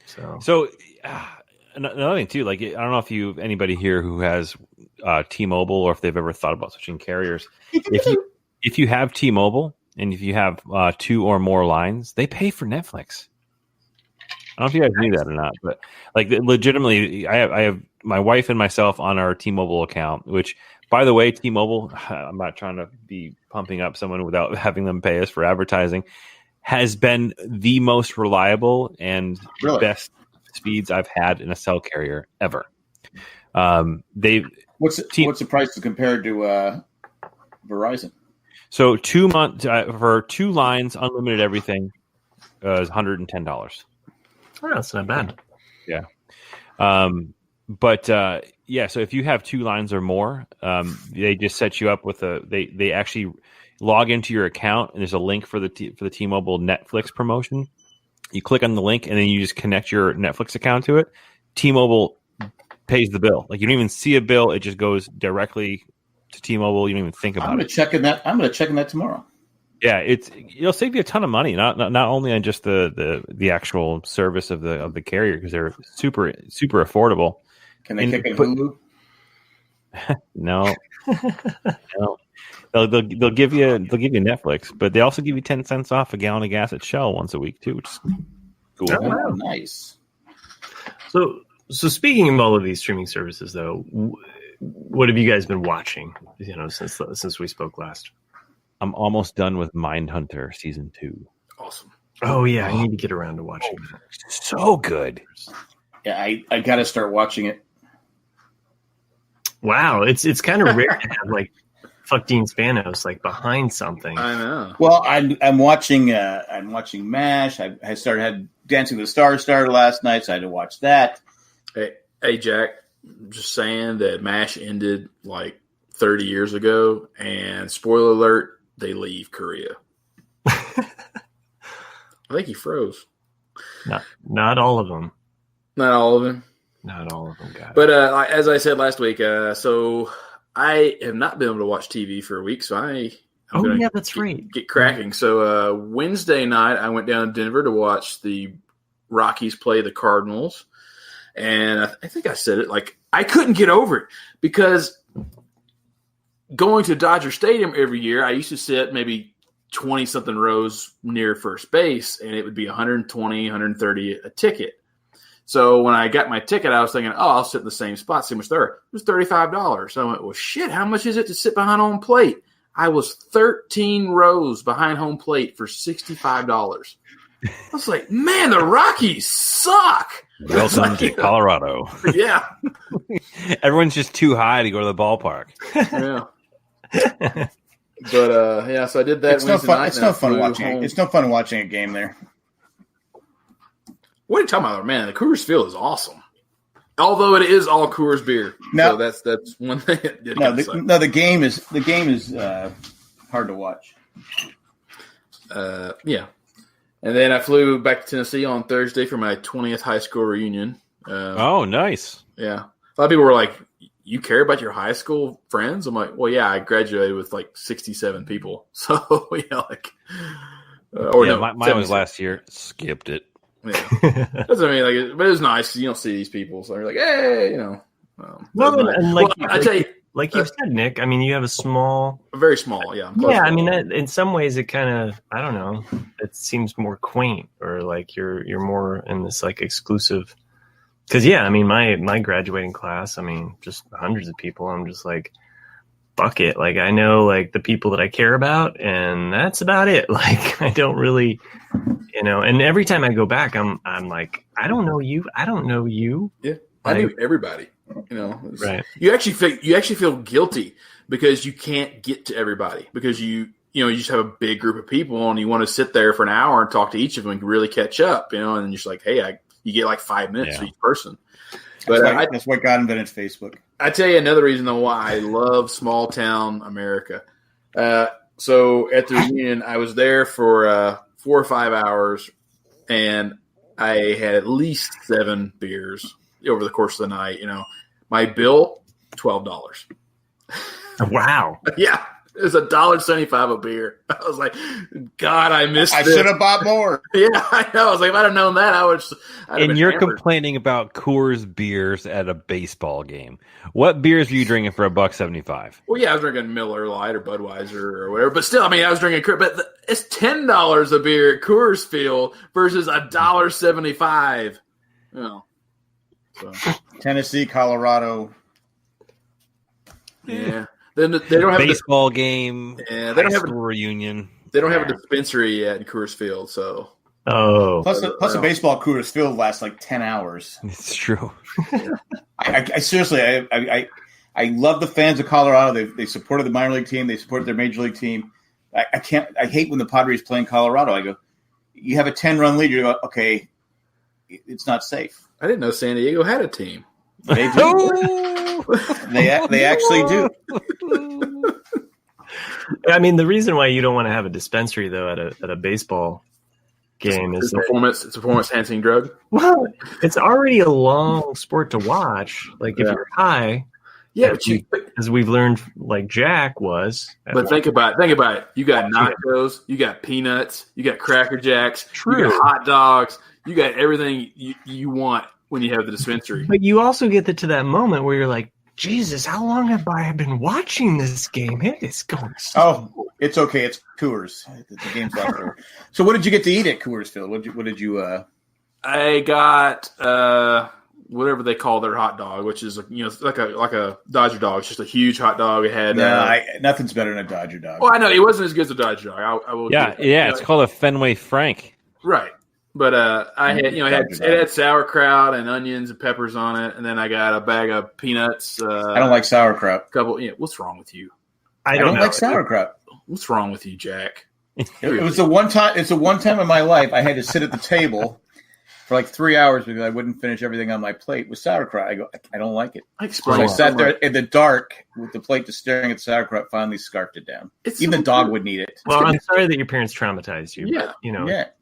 S3: So another thing too, like I don't know if anybody here who has T-Mobile or if they've ever thought about switching carriers. If you have T-Mobile and if you have 2 or more lines, they pay for Netflix. I don't know if you guys knew that or not, but like legitimately, I have my wife and myself on our T-Mobile account, which, by the way, T-Mobile, I'm not trying to be pumping up someone without having them pay us for advertising, has been the most reliable and best speeds I've had in a cell carrier ever.
S2: What's the price compared to Verizon?
S4: So 2 months for 2 lines, unlimited everything, is $110.
S3: Oh, that's not bad.
S4: Yeah. So if you have 2 lines or more, they just set you up with they actually log into your account and there's a link for the T-Mobile Netflix promotion. You click on the link and then you just connect your Netflix account to it. T-Mobile pays the bill. Like you don't even see a bill. It just goes directly to T-Mobile. You don't even think about it.
S2: I'm going to check in that tomorrow.
S4: Yeah, it'll save you a ton of money, not only on just the actual service of the carrier because they're super super affordable.
S2: Can they kick in Hulu?
S4: No. They'll give you Netflix, but they also give you 10 cents off a gallon of gas at Shell once a week too, which is cool.
S2: Oh, nice.
S3: So speaking of all of these streaming services, though, what have you guys been watching? Since we spoke last.
S4: I'm almost done with Mindhunter season 2.
S1: Awesome.
S3: Oh yeah, I need to get around to watching that.
S4: So good.
S2: Yeah, I got to start watching it.
S3: Wow, it's kind of rare to have like fuck Dean Spanos like behind something.
S1: I know.
S2: Well, I'm watching MASH. I had Dancing with the Stars started last night, so I had to watch that.
S1: Hey, Jack, just saying that MASH ended like 30 years ago, and spoiler alert, they leave Korea. I think he froze.
S3: Not all of them.
S1: Not all of them.
S3: Not all of them, guys.
S1: But as I said last week, so I have not been able to watch TV for a week, so
S3: that's right.
S1: Get cracking. So Wednesday night, I went down to Denver to watch the Rockies play the Cardinals, and I think I said it, like, I couldn't get over it because going to Dodger Stadium every year, I used to sit maybe 20-something rows near first base, and it would be 120, 130 a ticket. So when I got my ticket, I was thinking, I'll sit in the same spot, see how much there. It was $35. So I went, well, shit, how much is it to sit behind home plate? I was 13 rows behind home plate for $65. I was like, man, the Rockies suck.
S4: Welcome to Colorado.
S1: Yeah.
S4: Everyone's just too high to go to the ballpark.
S1: Yeah. But so I did that.
S2: It's no fun. It's no fun watching. It's no fun watching a game there.
S1: What are you talking about, man? The Coors Field is awesome. Although it is all Coors beer, so that's one thing.
S2: The game is hard to watch.
S1: Yeah. And then I flew back to Tennessee on Thursday for my 20th high school reunion.
S4: Oh, nice.
S1: Yeah. A lot of people were like, you care about your high school friends? I'm like, well, yeah, I graduated with like 67 people. So,
S4: mine was last year. Skipped it.
S1: Yeah. That's what I mean. But it was nice. You don't see these people. So you're like, hey,
S3: I tell you, like you've said, Nick, I mean, you have
S1: very small, yeah.
S3: Yeah, I mean, in some ways, it kind of, I don't know, it seems more quaint, or like you're more in this like exclusive. Because I mean, my graduating class, I mean, just hundreds of people. I'm just like, fuck it. Like I know like the people that I care about, and that's about it. Like I don't really, And every time I go back, I'm like, I don't know you. I don't know you.
S1: Yeah, I knew everybody.
S3: Right.
S1: You actually feel guilty because you can't get to everybody because you just have a big group of people and you want to sit there for an hour and talk to each of them and really catch up. And you're just like, hey, you get like 5 minutes for each person. But
S2: that's why God invented Facebook.
S1: I tell you another reason though why I love small town America. So at the reunion, I was there for 4 or 5 hours, and I had at least 7 beers over the course of the night. My bill, $12.
S3: Wow.
S1: Yeah. It was $1.75 a beer. I was like, God, I missed it.
S2: I should have bought more.
S1: Yeah, I know. I was like, if I'd have known that,
S4: And you're complaining about Coors beers at a baseball game. What beers were you drinking for $1.75?
S1: Well, yeah, I was drinking Miller Lite or Budweiser or whatever. But still, I mean, I was drinking. But it's $10 a beer at Coors Field versus $1.75. So.
S2: Tennessee, Colorado.
S1: Yeah. Then they don't have
S4: baseball game.
S1: Yeah, they don't have a
S4: reunion.
S1: They don't have a dispensary yet in Coors Field, so.
S3: Oh.
S2: Plus a baseball Coors Field lasts like 10 hours.
S4: It's true.
S2: I seriously, I love the fans of Colorado. They supported the minor league team. They supported their major league team. I hate when the Padres play in Colorado. I go, you have a 10-run lead. You go, okay, it's not safe.
S1: I didn't know San Diego had a team.
S2: They do. They actually do.
S3: I mean, the reason why you don't want to have a dispensary though at a baseball game is
S1: performance. It's a performance-enhancing drug.
S3: Well, it's already a long sport to watch. Like if you're high, as we've learned, like Jack was.
S1: But think about it. You got nachos, you got peanuts, you got Cracker Jacks, you got hot dogs, you got everything you want when you have the dispensary.
S3: But you also get to that moment where you're like, Jesus, how long have I been watching this game? It is going
S2: it's okay. It's Coors. The game's not over. So what did you get to eat at Coors Field? What did you
S1: I got whatever they call their hot dog, which is like a Dodger dog. It's just a huge hot dog. It had
S2: nothing's better than a Dodger dog.
S1: Well, I know it wasn't as good as a Dodger dog. I will.
S4: Yeah, it's called a Fenway Frank.
S1: Right, but I had it had sauerkraut and onions and peppers on it, and then I got a bag of peanuts.
S2: I don't like sauerkraut.
S1: What's wrong with you?
S2: I don't like sauerkraut.
S1: What's wrong with you, Jack?
S2: It was the one time. It's the one time in my life I had to sit at the table for like 3 hours because I wouldn't finish everything on my plate with sauerkraut. I don't like it. So I sat there in the dark with the plate just staring at the sauerkraut, finally scarfed it down. Even the dog wouldn't eat it.
S3: Well, I'm sorry that your parents traumatized you.
S1: Yeah.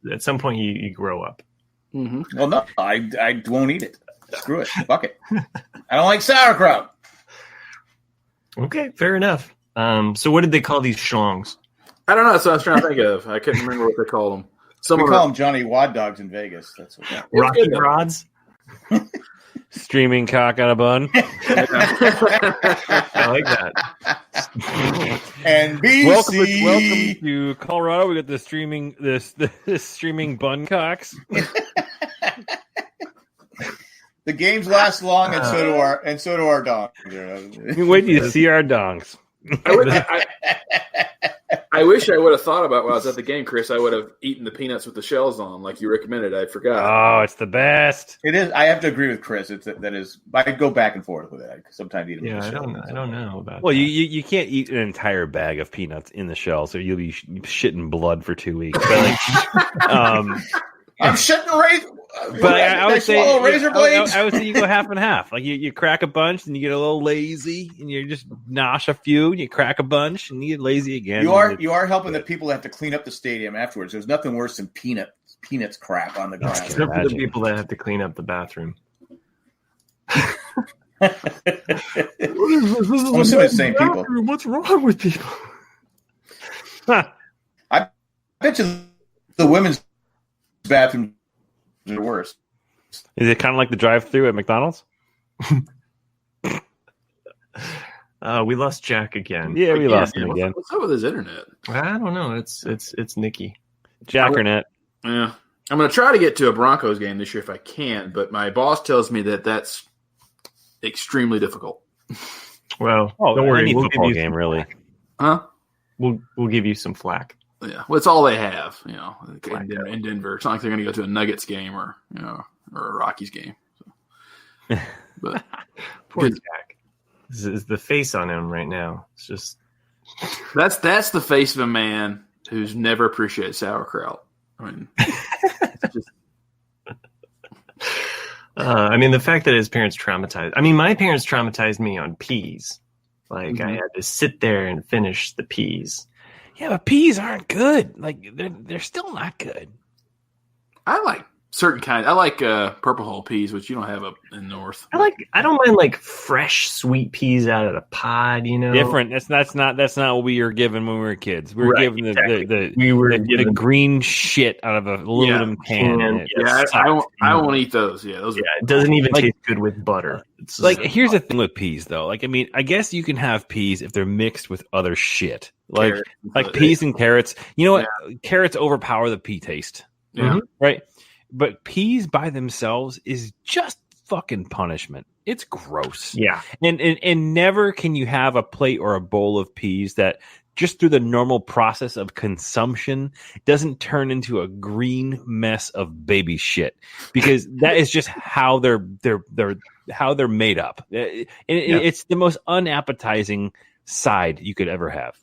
S3: But, at some point you grow up.
S1: Mm-hmm.
S2: Well, no, I won't eat it. Screw it. Fuck it. I don't like sauerkraut.
S3: Okay, fair enough. So what did they call these schlongs?
S1: I don't know. That's what I was trying to think of. I couldn't remember what they called them.
S2: We call them Johnny Wad Dogs in Vegas. That's what.
S3: Rocky rods.
S4: Streaming cock on a bun.
S3: I like that.
S2: And BC.
S4: Welcome to Colorado. We got the streaming this streaming bun cocks.
S2: The games last long, and so do our dogs.
S4: Wait till you see our dongs.
S1: I wish I would have thought about when I was at the game, Chris. I would have eaten the peanuts with the shells on, like you recommended. I forgot.
S4: Oh, it's the best.
S2: It is. I have to agree with Chris. That is. I could go back and forth with it. Sometimes eat them.
S3: Yeah, I don't know about.
S4: Well, you can't eat an entire bag of peanuts in the shell, so you'll be shitting blood for 2 weeks. But
S2: I'm shitting razor.
S4: But I would say
S2: razor blades.
S4: I would say you go half and half. Like you crack a bunch and you get a little lazy, and you just nosh a few. And you crack a bunch and you get lazy again.
S2: You are helping the people that have to clean up the stadium afterwards. There's nothing worse than peanuts crap on the ground.
S3: Except for the people that have to clean up the bathroom.
S2: I'm assuming the same people.
S3: What's wrong with people?
S2: I bet you the women's bathroom are worse.
S4: Is it kind of like the drive-thru at McDonald's?
S3: We lost Jack again.
S4: Yeah, we lost him again.
S1: What's up with his internet?
S3: I don't know. It's Nikki.
S4: Jackernet.
S1: Yeah, I'm going to try to get to a Broncos game this year if I can, but my boss tells me that that's extremely difficult.
S3: Well, don't worry.
S4: Any football game, really.
S1: Huh?
S3: We'll give you some flack.
S1: Yeah, well, it's all they have, in Denver. It's not like they're going to go to a Nuggets game or a Rockies game. So. But
S3: poor Jack. This is the face on him right now. It's just
S1: that's the face of a man who's never appreciated sauerkraut. I mean,
S3: the fact that his parents traumatized. I mean, my parents traumatized me on peas. Like I had to sit there and finish the peas.
S4: Yeah, but peas aren't good. Like they're still not good.
S1: I like certain kinds. I like purple hull peas, which you don't have up in the north.
S3: I don't mind like fresh sweet peas out of the pod.
S4: Different. That's not what we were given when we were kids. We were given the green shit out of a aluminum can.
S1: I won't eat those. Yeah, those.
S3: Yeah, it doesn't even taste good with butter.
S4: Here's the thing with peas, though. Like, I mean, I guess you can have peas if they're mixed with other shit, like peas and carrots. You know what? Yeah. Carrots overpower the pea taste.
S1: Yeah.
S4: Right. But peas by themselves is just fucking punishment. It's gross.
S3: Yeah.
S4: And never can you have a plate or a bowl of peas that just through the normal process of consumption doesn't turn into a green mess of baby shit, because that is just how they're made up. It's the most unappetizing side you could ever have.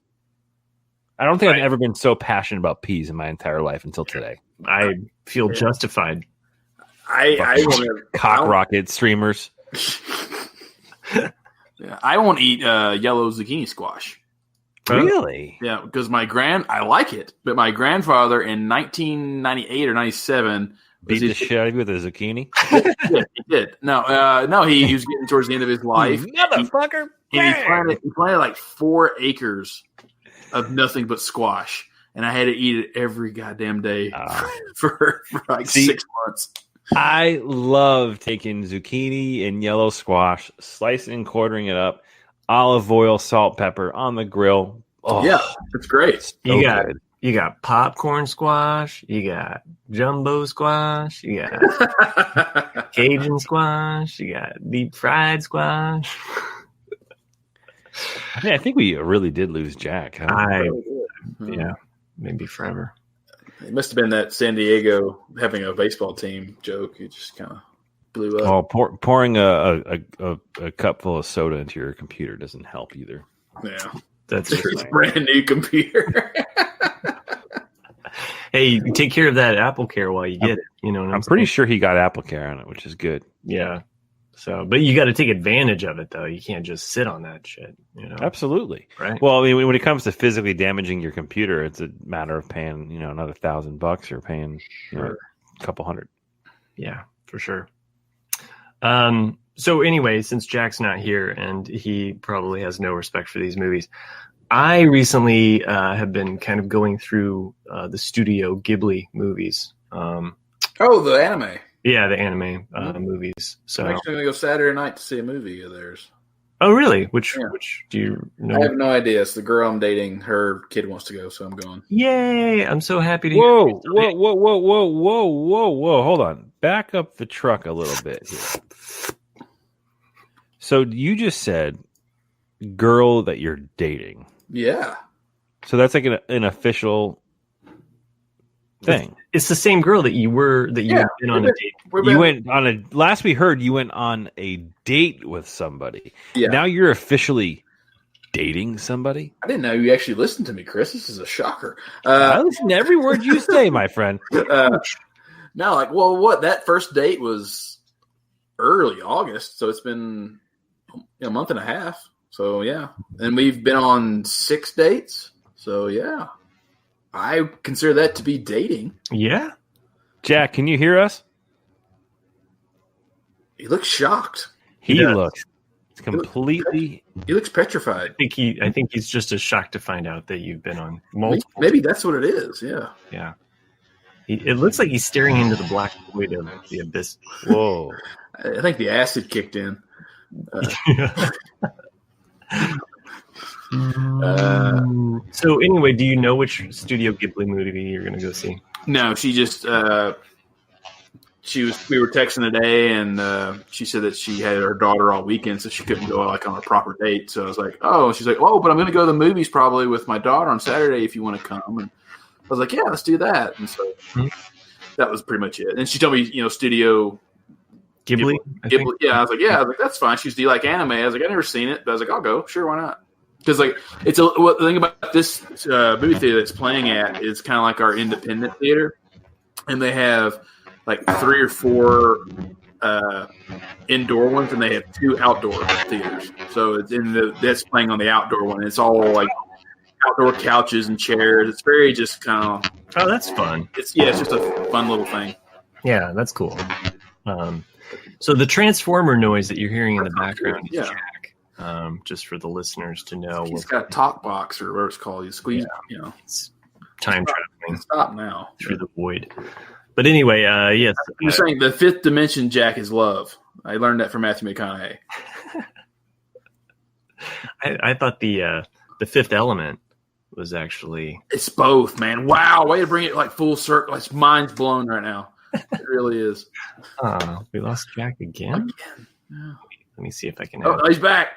S4: I don't think I've ever been so passionate about peas in my entire life until today.
S3: I feel justified.
S1: I won't
S4: cock rocket streamers.
S1: Yeah, I won't eat yellow zucchini squash.
S4: Really?
S1: Yeah, because I like it, but my grandfather in 1998 or 97
S4: beat the shit out of you with a zucchini.
S1: He did. No, he was getting towards the end of his life.
S4: Motherfucker!
S1: He planted like 4 acres of nothing but squash, and I had to eat it every goddamn day for like 6 months.
S4: I love taking zucchini and yellow squash, slicing and quartering it up, olive oil, salt, pepper on the grill. Oh,
S1: yeah, it's great.
S3: You You got popcorn squash. You got jumbo squash. You got Cajun squash. You got deep fried squash.
S4: I think we really did lose Jack. Huh?
S3: Yeah, maybe forever.
S1: It must have been that San Diego having a baseball team joke. It just kind of blew up.
S4: Oh, pouring a cup full of soda into your computer doesn't help either.
S1: Yeah,
S3: that's true.
S1: It's a brand new computer.
S3: Hey, you take care of that Apple Care while you get it. You know,
S4: I'm pretty sure he got Apple Care on it, which is good.
S3: Yeah. So, but you got to take advantage of it, though. You can't just sit on that shit. You know?
S4: Absolutely.
S3: Right.
S4: Well, I mean, when it comes to physically damaging your computer, it's a matter of paying, another $1,000 or paying, a couple hundred.
S3: Yeah, for sure. So anyway, since Jack's not here and he probably has no respect for these movies, I recently have been kind of going through the Studio Ghibli movies.
S1: The anime.
S3: Yeah, the anime movies. So
S1: I'm actually going to go Saturday night to see a movie of theirs.
S3: Oh, really? Which do you know?
S1: I have no idea. It's the girl I'm dating. Her kid wants to go, so I'm going.
S3: Yay! I'm so happy to
S4: Whoa. Hold on. Back up the truck a little bit here. So you just said girl that you're dating.
S1: Yeah.
S4: So that's like an official thing.
S3: It's the same girl that you had been on a date.
S4: Last we heard, you went on a date with somebody.
S1: Yeah.
S4: Now you're officially dating somebody?
S1: I didn't know you actually listened to me, Chris. This is a shocker.
S4: I listen to every word you say, my friend.
S1: That first date was early August, so it's been a month and a half. So, yeah. And we've been on 6 dates. So, yeah. I consider that to be dating.
S3: Yeah.
S4: Jack, can you hear us?
S1: He looks shocked.
S4: He looks completely.
S1: He looks petrified.
S3: I think he's just as shocked to find out that you've been on multiple.
S1: Maybe that's what it is. Yeah.
S3: Yeah. It looks like he's staring into the black void of the abyss.
S4: Whoa.
S1: I think the acid kicked in.
S3: So anyway, do you know which Studio Ghibli movie you're going to go see?
S1: No, she just we were texting today, and she said that she had her daughter all weekend, so she couldn't go on a proper date. So I was like, oh, she's like, oh, but I'm going to go to the movies probably with my daughter on Saturday if you want to come. And I was like, yeah, let's do that. And so that was pretty much it. And she told me, Studio
S3: Ghibli.
S1: Yeah, I was like, that's fine. She's, do you like anime? I was like, I've never seen it, but I was like, I'll go. Sure, why not? Because the thing about this movie theater that's playing at is kind of like our independent theater, and they have like 3 or 4 indoor ones, and they have 2 outdoor theaters. So it's that's playing on the outdoor one. It's all like outdoor couches and chairs. It's very just kind of.
S3: Oh, that's fun.
S1: It's just a fun little thing.
S3: Yeah, that's cool. So the transformer noise that you're hearing in the background is Jack. Just for the listeners to know.
S1: He's got a talk box or whatever it's called. You squeeze,
S3: It's time traveling.
S1: Stop now.
S3: Through the void. But anyway, yes.
S1: You're saying the 5th dimension, Jack, is love. I learned that from Matthew McConaughey.
S3: I thought the Fifth Element was actually.
S1: It's both, man. Wow. Way to bring it full circle. It's mind's blown right now. It really is.
S3: We lost Jack again?
S1: Yeah.
S3: Let me see if I can.
S1: Oh, he's back.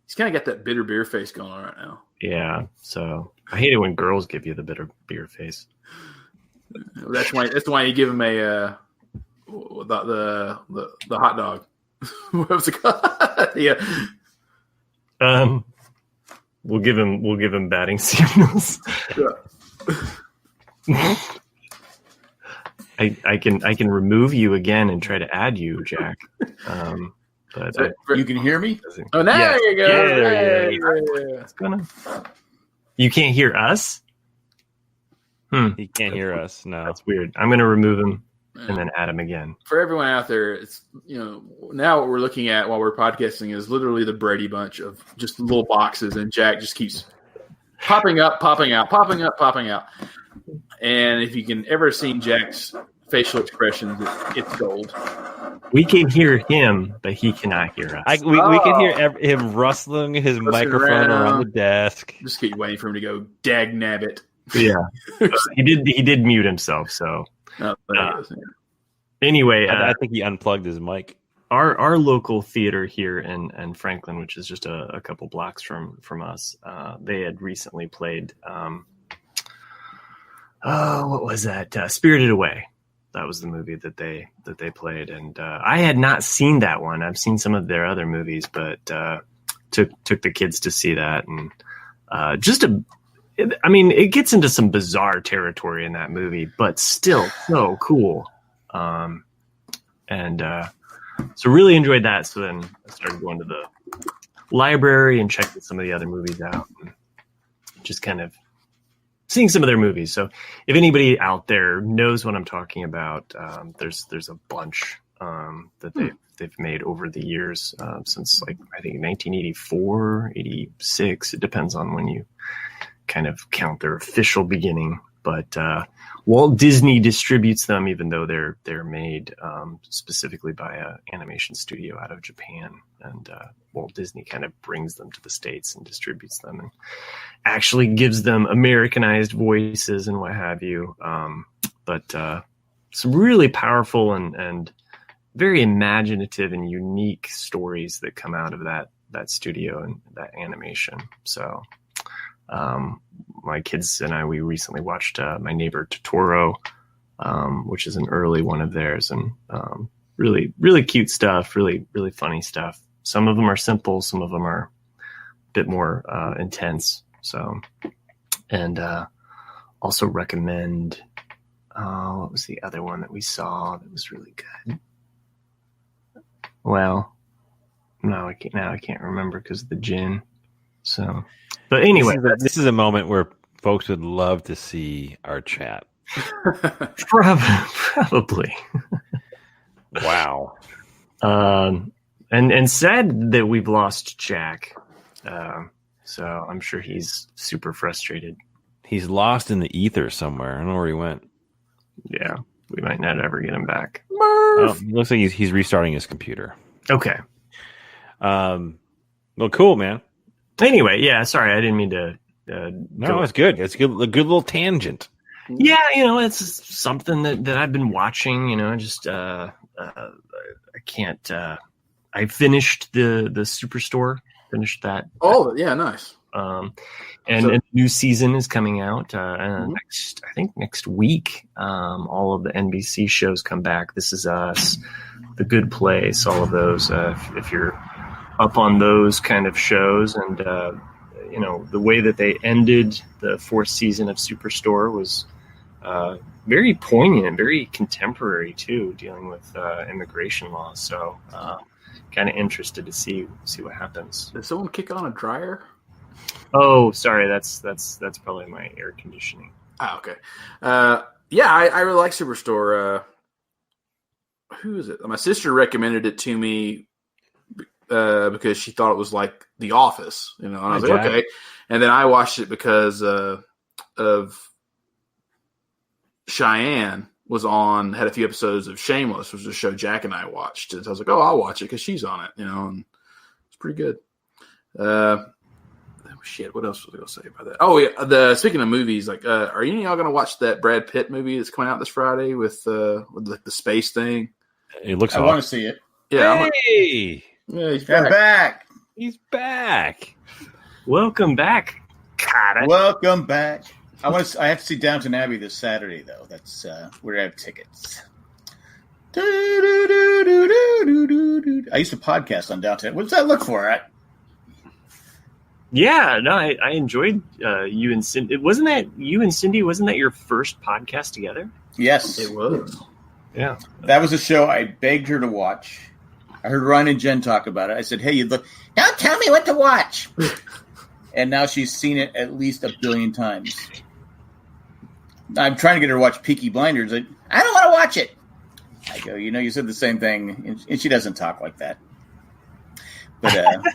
S1: He's kind of got that bitter beer face going on right now.
S3: Yeah. So I hate it when girls give you the bitter beer face.
S1: That's why you give him the hot dog. What was it called? Yeah.
S3: We'll give him batting signals.
S1: Yeah.
S3: I can remove you again and try to add you, Jack. But
S2: you can hear me?
S1: Oh, now you go.
S3: Yeah. It's You can't hear us?
S4: He can't hear us. No,
S3: that's weird. I'm going to remove him and then add him again.
S1: For everyone out there, it's now what we're looking at while we're podcasting is literally the Brady Bunch of just little boxes, and Jack just keeps popping up, popping out, popping up, popping out. And if you can ever see Jack's facial expressions, it's gold.
S3: We can hear him, but he cannot hear us.
S4: We can hear him rustling his microphone around the desk.
S1: Just keep waiting for him to go, dag nabbit.
S3: Yeah, he did mute himself. So anyway,
S4: I think he unplugged his mic.
S3: Our local theater here in Franklin, which is just a couple blocks from us, they had recently played. What was that? Spirited Away. That was the movie that they played, and I had not seen that one. I've seen some of their other movies, but took the kids to see that, and it gets into some bizarre territory in that movie, but still so cool. So really enjoyed that. So then I started going to the library and checking some of the other movies out, and just kind of seeing some of their movies. So if anybody out there knows what I'm talking about, there's a bunch that they've made over the years, since I think 1984, 86. It depends on when you kind of count their official beginning. But Walt Disney distributes them, even though they're made specifically by an animation studio out of Japan. And Walt Disney kind of brings them to the States and distributes them and actually gives them Americanized voices and what have you. But some really powerful and very imaginative and unique stories that come out of that studio and that animation. So my kids and we recently watched My Neighbor Totoro, which is an early one of theirs, and really, really cute stuff, really, really funny stuff. Some of them are simple, some of them are a bit more intense. So, and also recommend, what was the other one that we saw that was really good? Well, I can't remember because of the gin. So, but anyway,
S4: this is a moment where folks would love to see our chat.
S3: Probably.
S4: Wow.
S3: And sad that we've lost Jack. So I'm sure he's super frustrated.
S4: He's lost in the ether somewhere. I don't know where he went.
S3: Yeah, we might not ever get him back.
S4: It looks like he's restarting his computer.
S3: Okay.
S4: Well, cool, man.
S3: Anyway, yeah, sorry, I didn't mean to.
S4: No, it's good. It's good. A good little tangent.
S3: Yeah, it's something that I've been watching. Just I can't. I finished the Superstore. Finished that.
S1: Oh, yeah, nice.
S3: And a new season is coming out next week. All of the NBC shows come back. This Is Us, The Good Place, all of those. If you're up on those kind of shows, and the way that they ended the fourth season of Superstore was very poignant, very contemporary too, dealing with immigration law. So kind of interested to see what happens.
S1: Did someone kick on a dryer?
S3: Oh, sorry, that's probably my air conditioning.
S1: Ah, okay. Yeah, I really like Superstore. Who is it? My sister recommended it to me because she thought it was like The Office, and I was like, okay. And then I watched it because of Cheyenne had a few episodes of Shameless, which was a show Jack and I watched. And so I was like, oh, I'll watch it because she's on it, and it's pretty good. Shit, what else was I going to say about that? Oh, yeah. Speaking of movies, are any of y'all going to watch that Brad Pitt movie that's coming out this Friday with the space thing?
S4: It looks.
S2: I want to see it.
S4: Yeah. Hey,
S1: he's
S2: back.
S4: He's back.
S3: Welcome back, Carter.
S2: Welcome back. I have to see Downton Abbey this Saturday, though. That's where I have tickets. I used to podcast on Downton. What does that look for?
S3: Yeah, no, I enjoyed you and Cindy. Wasn't that you and Cindy? Wasn't that your first podcast together?
S2: Yes,
S1: it was.
S3: Yeah,
S2: that was a show I begged her to watch. I heard Ryan and Jen talk about it. I said, "Hey, don't tell me what to watch." And now she's seen it at least 1 billion times. I'm trying to get her to watch Peaky Blinders. I don't want to watch it. I go, you said the same thing, and she doesn't talk like that. But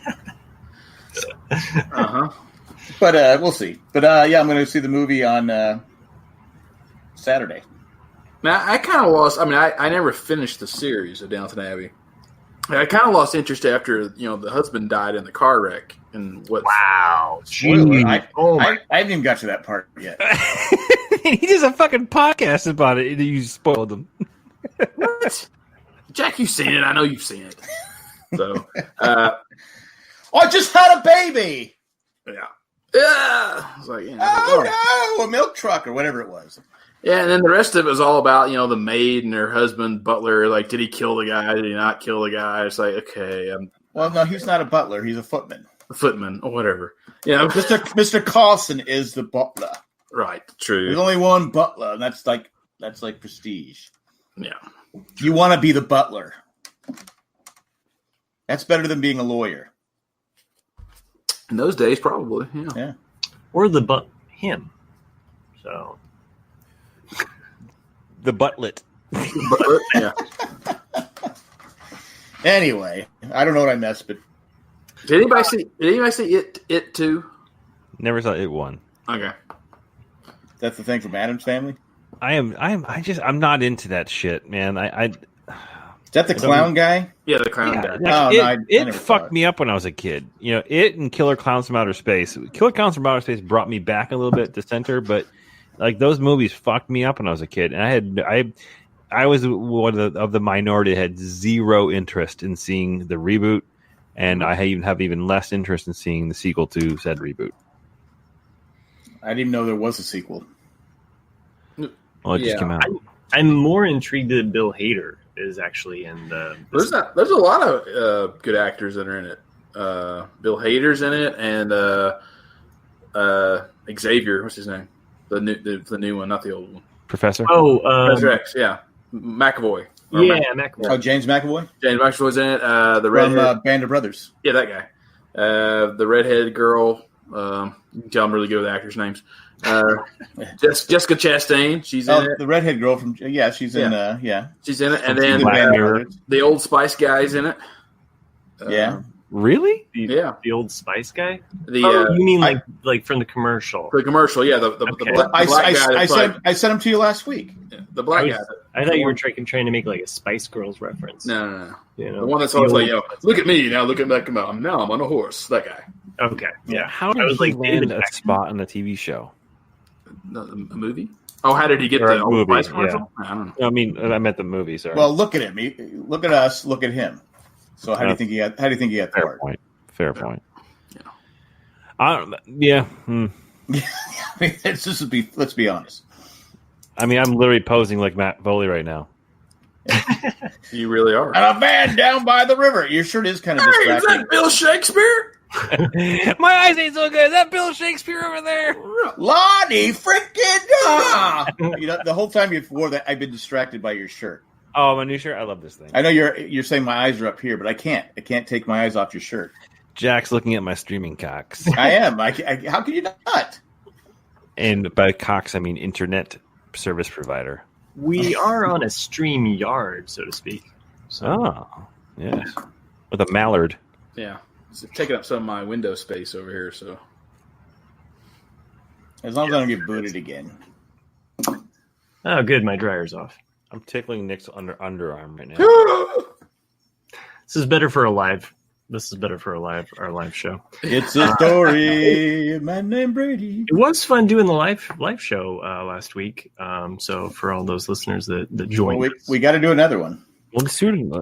S2: But we'll see. But yeah, I'm going to see the movie on Saturday.
S1: Now, I kind of lost. I mean, I never finished the series of Downton Abbey. I kind of lost interest after the husband died in the car wreck and what.
S3: Wow.
S2: Spoiler. I haven't even got to that part yet.
S4: He does a fucking podcast about it, and you spoiled him.
S1: What? Jack, you've seen it. I know you've seen it. So,
S2: I just had a baby.
S1: Yeah. I was like,
S2: No, a milk truck or whatever it was.
S1: Yeah, and then the rest of it was all about, the maid and her husband, butler. Like, did he kill the guy? Did he not kill the guy? It's like, okay.
S2: Well, no, he's not a butler. He's a footman.
S1: A footman or whatever.
S2: Mr. Carlson is the butler.
S1: Right. True.
S2: There's only one butler, and that's like prestige.
S1: Yeah.
S2: You want to be the butler. That's better than being a lawyer.
S1: In those days, probably.
S2: Yeah.
S3: Or him. So.
S4: The butlet.
S1: Yeah.
S2: Anyway, I don't know what I missed, but
S1: Did anybody see it too?
S4: Never saw it one.
S1: Okay.
S2: that's the thing from Adam's Family.
S4: I'm not into that shit, man.
S2: Is that the clown guy?
S1: Yeah, the clown guy.
S4: It fucked me up when I was a kid. It and Killer Clowns from Outer Space. Killer Clowns from Outer Space brought me back a little bit to center, but like those movies fucked me up when I was a kid, and I was one of the minority that had zero interest in seeing the reboot, and I have even less interest in seeing the sequel to said reboot.
S2: I didn't even know there was a sequel.
S4: Well, it just came out.
S3: I'm more intrigued that Bill Hader is actually in the.
S1: There's a lot of good actors that are in it. Bill Hader's in it, and Xavier, what's his name? The new one, not the old one.
S4: Professor?
S1: Professor X, yeah. McAvoy.
S3: McAvoy.
S2: Oh, James McAvoy?
S1: James McAvoy's in it. The
S2: From
S1: redhead.
S2: Band of Brothers.
S1: Yeah, that guy. The redhead girl. You can tell I'm really good with actors' names. Jessica Chastain, she's in it.
S2: The redhead girl from she's in
S1: She's in it, and
S2: She's
S1: then
S2: in Band of Brothers.
S1: the Old Spice guy's in it.
S4: Really?
S3: The Old Spice guy?
S1: You
S3: mean like from the commercial?
S1: The commercial, yeah. The black guy.
S2: I sent him to you last week.
S1: The black guy.
S3: I thought you were trying to make like a Spice Girls reference.
S1: No. The one that's always like, look at me now. Look at that. Now I'm on a horse. That guy.
S3: Okay. Yeah.
S4: How did he land a spot on the TV show?
S1: A movie? Oh, how did he get
S4: Or
S1: the
S4: a
S1: Old
S4: movie,
S1: Spice commercial?
S4: yeah.
S1: I don't know.
S4: I mean, I meant the movie. Sorry.
S2: Well, look at him. Look at us. Look at him. So how do you think he got? How do you think he got the
S4: Fair
S2: part?
S4: point. Fair point.
S1: Yeah.
S2: Let's be honest.
S4: I mean, I'm literally posing like Matt Foley right now.
S1: You really are.
S2: And a man down by the river. Your shirt is kind of
S1: Hey, is
S2: distracting.
S1: that Bill Shakespeare?
S4: My eyes ain't so good. Is that Bill Shakespeare over there?
S2: Lonnie freaking the whole time you wore that, I've been distracted by your shirt.
S4: Oh, my new shirt. I love this thing.
S2: I know you're saying my eyes are up here, but I can't take my eyes off your shirt.
S4: Jack's looking at my streaming cocks.
S2: I am. How can you not?
S4: And by cocks, I mean internet service provider.
S3: We are on a stream yard, so to speak. So.
S4: Oh, yes. With a mallard.
S1: Yeah. It's taking up some of my window space over here, so.
S2: As long as I don't get booted again.
S3: Oh, good. My dryer's off.
S4: I'm tickling Nick's underarm right now.
S3: This is better for a live. Our live show.
S2: It's a story of a man named Brady.
S3: It was fun doing the live show last week. So for all those listeners that joined,
S2: we got to do another one.
S4: Well,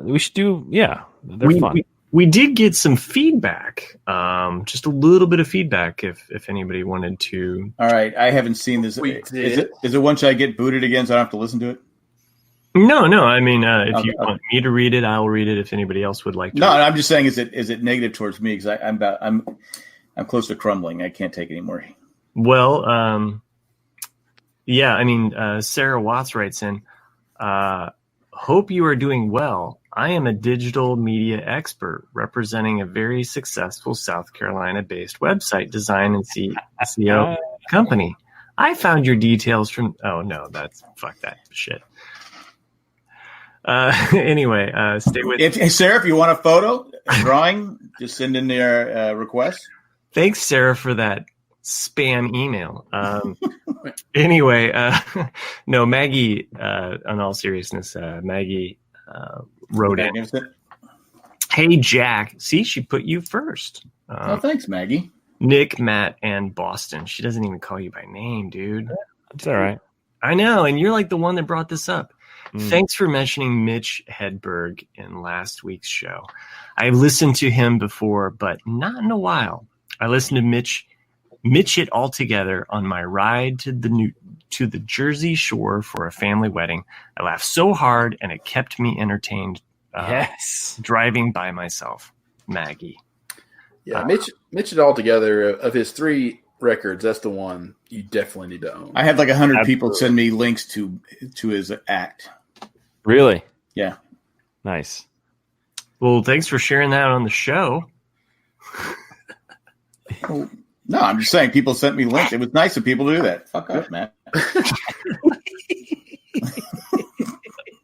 S4: we should do. Yeah, they're fun.
S3: We did get some feedback, just a little bit of feedback. If anybody wanted to.
S2: All right, I haven't seen this. Is it one should I get booted again so I don't have to listen to it?
S3: No. I mean, if you want me to read it, I'll read it. If anybody else would like to.
S2: No, I'm just saying, is it negative towards me? Because I'm close to crumbling. I can't take it anymore.
S3: Well, yeah. I mean, Sarah Watts writes in, hope you are doing well. I am a digital media expert representing a very successful South Carolina-based website design and SEO company. I found your details from. Oh no, fuck that shit. Anyway, stay with.
S2: Sarah, if you want a photo, a drawing, just send in their request.
S3: Thanks, Sarah, for that spam email. Anyway, no, Maggie. On all seriousness, Maggie wrote in. Hey, Jack. See, she put you first.
S2: Oh, thanks, Maggie.
S3: Nick, Matt, and Boston. She doesn't even call you by name, dude.
S4: It's all right.
S3: I know, and you're like the one that brought this up. Thanks for mentioning Mitch Hedberg in last week's show. I've listened to him before, but not in a while. I listened to Mitch it all together on my ride to the Jersey Shore for a family wedding. I laughed so hard, and it kept me entertained. Driving by myself, Maggie.
S1: Yeah, Mitch it all together. Of his 3 records, that's the one you definitely need to own.
S2: I had like 100 people send me links to his act.
S4: Really?
S2: Yeah.
S4: Nice.
S3: Well, thanks for sharing that on the show.
S2: Well, no, I'm just saying people sent me links. It was nice of people to do that. Fuck off, man.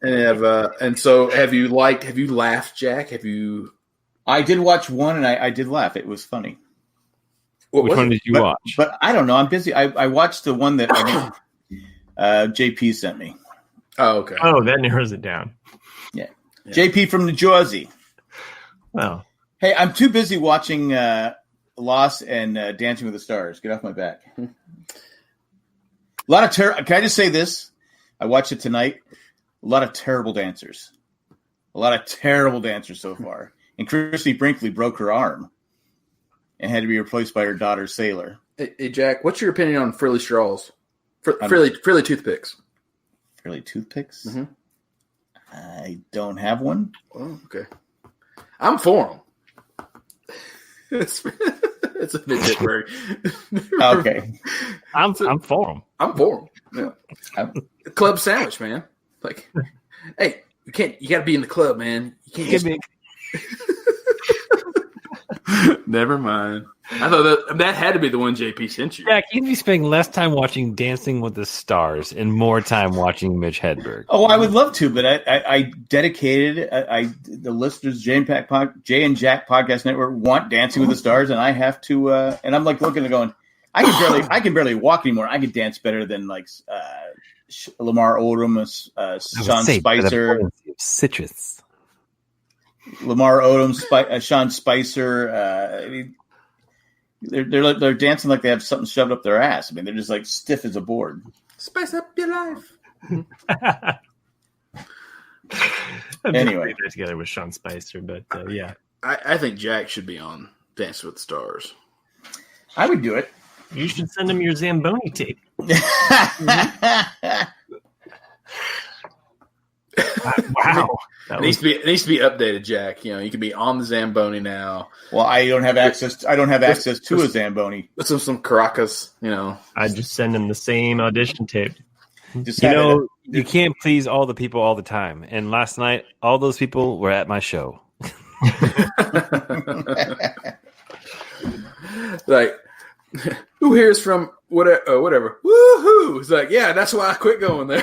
S1: And so have you laughed, Jack?
S2: I did watch one and I did laugh. It was funny.
S4: Which one did you watch?
S2: But I don't know. I'm busy. I watched the one that I think JP sent me.
S1: Oh, okay.
S3: Oh, that narrows it down.
S2: Yeah. JP from New Jersey.
S3: Well,
S2: hey, I'm too busy watching Lost and Dancing with the Stars. Get off my back. A lot of Can I just say this? I watched it tonight. A lot of terrible dancers. So far. And Christy Brinkley broke her arm and had to be replaced by her daughter, Sailor.
S1: Hey, Jack, what's your opinion on frilly straws? Frilly toothpicks.
S2: Frilly toothpicks?
S1: Mm-hmm.
S2: I don't have one.
S1: Oh, okay. I'm for them. It's a midget word.
S2: Okay.
S4: I'm for them.
S1: I'm for them. Yeah. Club sandwich, man. Like, hey, you got to be in the club, man. You can't just be. Never mind. I thought that had to be the one JP sent you.
S4: Jack, you'd be spending less time watching Dancing with the Stars and more time watching Mitch Hedberg.
S2: Oh, I would love to, but I dedicated the listeners, Jay and Jack Podcast Network want Dancing with the Stars, and I have to. And I'm like looking and going, I can barely walk anymore. I can dance better than like Lamar Odom, Sean Spicer,
S4: citrus.
S2: Lamar Odom, Sean Spicer. I mean, they're dancing like they have something shoved up their ass. I mean, they're just like stiff as a board.
S1: Spice up your life.
S2: Anyway,
S3: together with Sean Spicer, but yeah,
S1: I think Jack should be on Dance with the Stars.
S2: I would do it.
S3: You should send him your Zamboni tape. Wow.
S1: It needs to be updated, Jack. You know, you can be on the Zamboni now.
S2: Well, I don't have access to a Zamboni.
S1: With some Caracas, you know.
S3: I just send him the same audition tape.
S4: You can't please all the people all the time. And last night, all those people were at my show.
S2: Like,
S1: who hears from whatever? Woohoo! It's like, yeah, that's why I quit going there.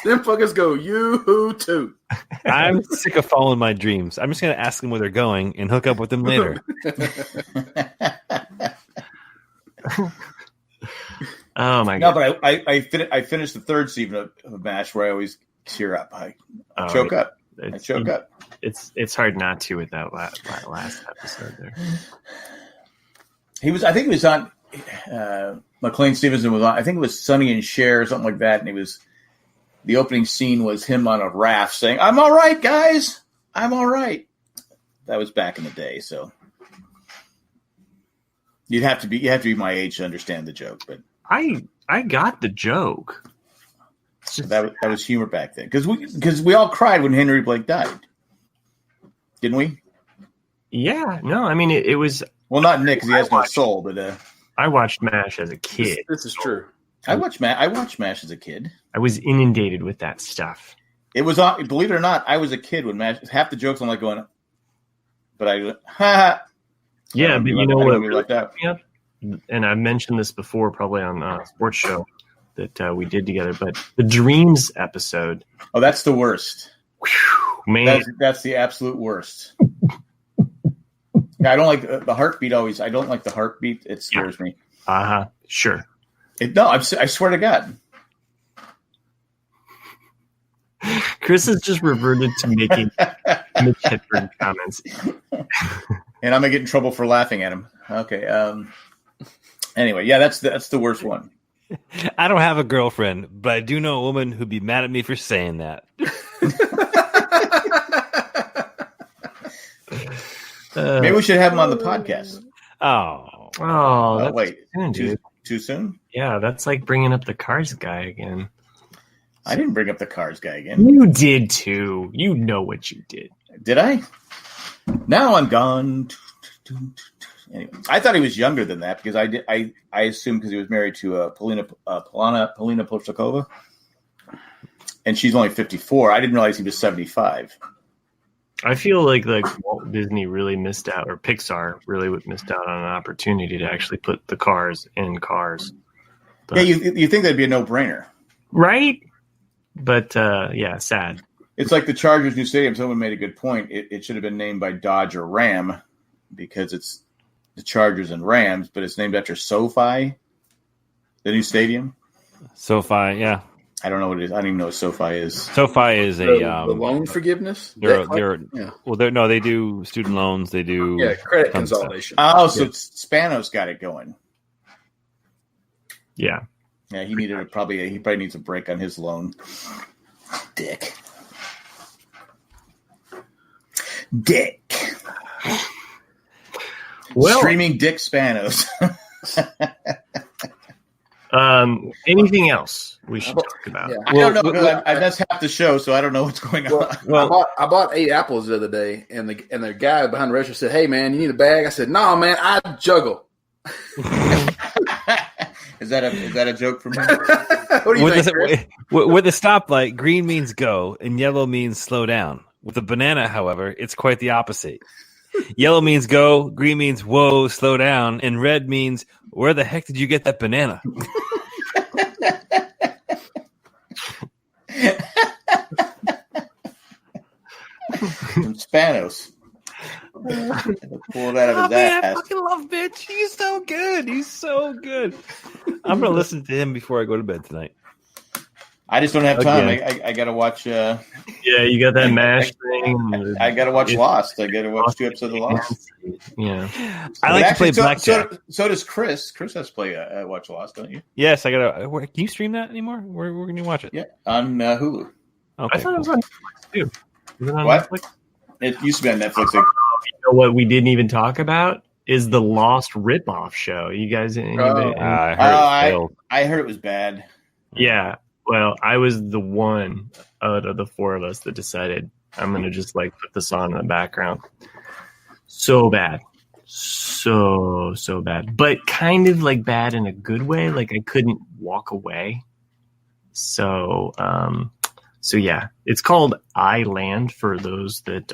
S1: Them fuckers go yoo-hoo too.
S4: I'm sick of following my dreams. I'm just going to ask them where they're going and hook up with them later.
S3: Oh my
S2: god!
S3: God.
S2: No, but I finished the 3rd season of MASH where I always tear up. I choke up. I choke up.
S3: It's hard not to with that last episode there.
S2: I think he was on. McLean Stevenson was on. I think it was Sonny and Cher or something like that. And the opening scene was him on a raft saying, "I'm all right, guys. I'm all right." That was back in the day, so you have to be my age to understand the joke. But
S3: I got the joke.
S2: That was humor back then because we all cried when Henry Blake died, didn't we?
S3: Yeah. No, I mean it was.
S2: Well, not Nick because he has no soul, but
S3: I watched MASH as a kid.
S1: This is true.
S2: I watched MASH as a kid.
S3: I was inundated with that stuff.
S2: It was on. Believe it or not, I was a kid when MASH. Half the jokes I'm like going, but I ha.
S3: Yeah, but you know what?
S2: We left out.
S3: Yeah, and I mentioned this before, probably on a sports show that we did together. But the Dreams episode.
S2: Oh, that's the worst.
S3: Whew, man,
S2: that's the absolute worst. Yeah, I don't like the heartbeat. I don't like the heartbeat. It scares me.
S3: Sure.
S2: I swear to God.
S3: Chris has just reverted to making Mitch Hedberg comments.
S2: And I'm gonna get in trouble for laughing at him. Okay. Anyway, yeah, that's the worst one.
S4: I don't have a girlfriend, but I do know a woman who'd be mad at me for saying that.
S2: Maybe we should have him on the podcast.
S3: That's
S2: wait,
S3: soon, dude.
S2: Too soon?
S3: Yeah, that's like bringing up the Cars guy again.
S2: I didn't bring up the Cars guy again.
S3: You did too. You know what you did.
S2: Did I? Now I'm gone. Anyway, I thought he was younger than that because I assumed because he was married to Polina Polsakova, and she's only 54. I didn't realize he was 75.
S3: I feel like Walt Disney really missed out, or Pixar really missed out on an opportunity to actually put the Cars in Cars. But,
S2: yeah, you think that'd be a no-brainer,
S3: right? But yeah, sad.
S2: It's like the Chargers' new stadium. Someone made a good point. It should have been named by Dodge or Ram because it's the Chargers and Rams, but it's named after SoFi, the new stadium.
S4: SoFi, yeah.
S2: I don't know what it is. I don't even know what SoFi is.
S4: SoFi is
S1: the loan forgiveness.
S4: They do student loans. They do
S1: credit consolidation.
S2: Oh, so Spanos got it going.
S3: Yeah.
S2: Yeah, he probably needs a break on his loan. Dick. Well, streaming Dick Spanos.
S3: Anything else we should talk about?
S2: Yeah. I don't know. That's half the show, so I don't know what's going on.
S1: Well, I bought 8 apples the other day, and the guy behind the register said, "Hey, man, you need a bag?" I said, "No, man, I juggle."
S2: Is that a joke from me?
S1: What do you think?
S4: With the stoplight, green means go, and yellow means slow down. With the banana, however, it's quite the opposite. Yellow means go, green means whoa, slow down, and red means where the heck did you get that banana?
S2: From Spanos. Pull that out of that.
S4: I fucking love Mitch. He's so good. I'm gonna listen to him before I go to bed tonight.
S2: I just don't have time. I gotta watch.
S3: Yeah, you got that MASH thing.
S2: I gotta watch Lost. I gotta watch 2 episodes of Lost.
S3: Yeah,
S4: I like to play blackjack.
S2: So does Chris. Chris has to play watch Lost, don't you?
S4: Yes, I gotta. Can you stream that anymore? Where can you watch it?
S2: Yeah, on Hulu.
S3: I
S4: Okay,
S3: thought it was on Netflix too. Is it on
S2: What?
S3: Netflix?
S2: It used to be on Netflix.
S3: You know what we didn't even talk about is the Lost ripoff show. You guys?
S2: I heard it was bad.
S3: Yeah. Well, I was the one out of the 4 of us that decided I'm going to just put this on in the background. So bad. So bad. But kind of bad in a good way. I couldn't walk away. So yeah, it's called Island for those that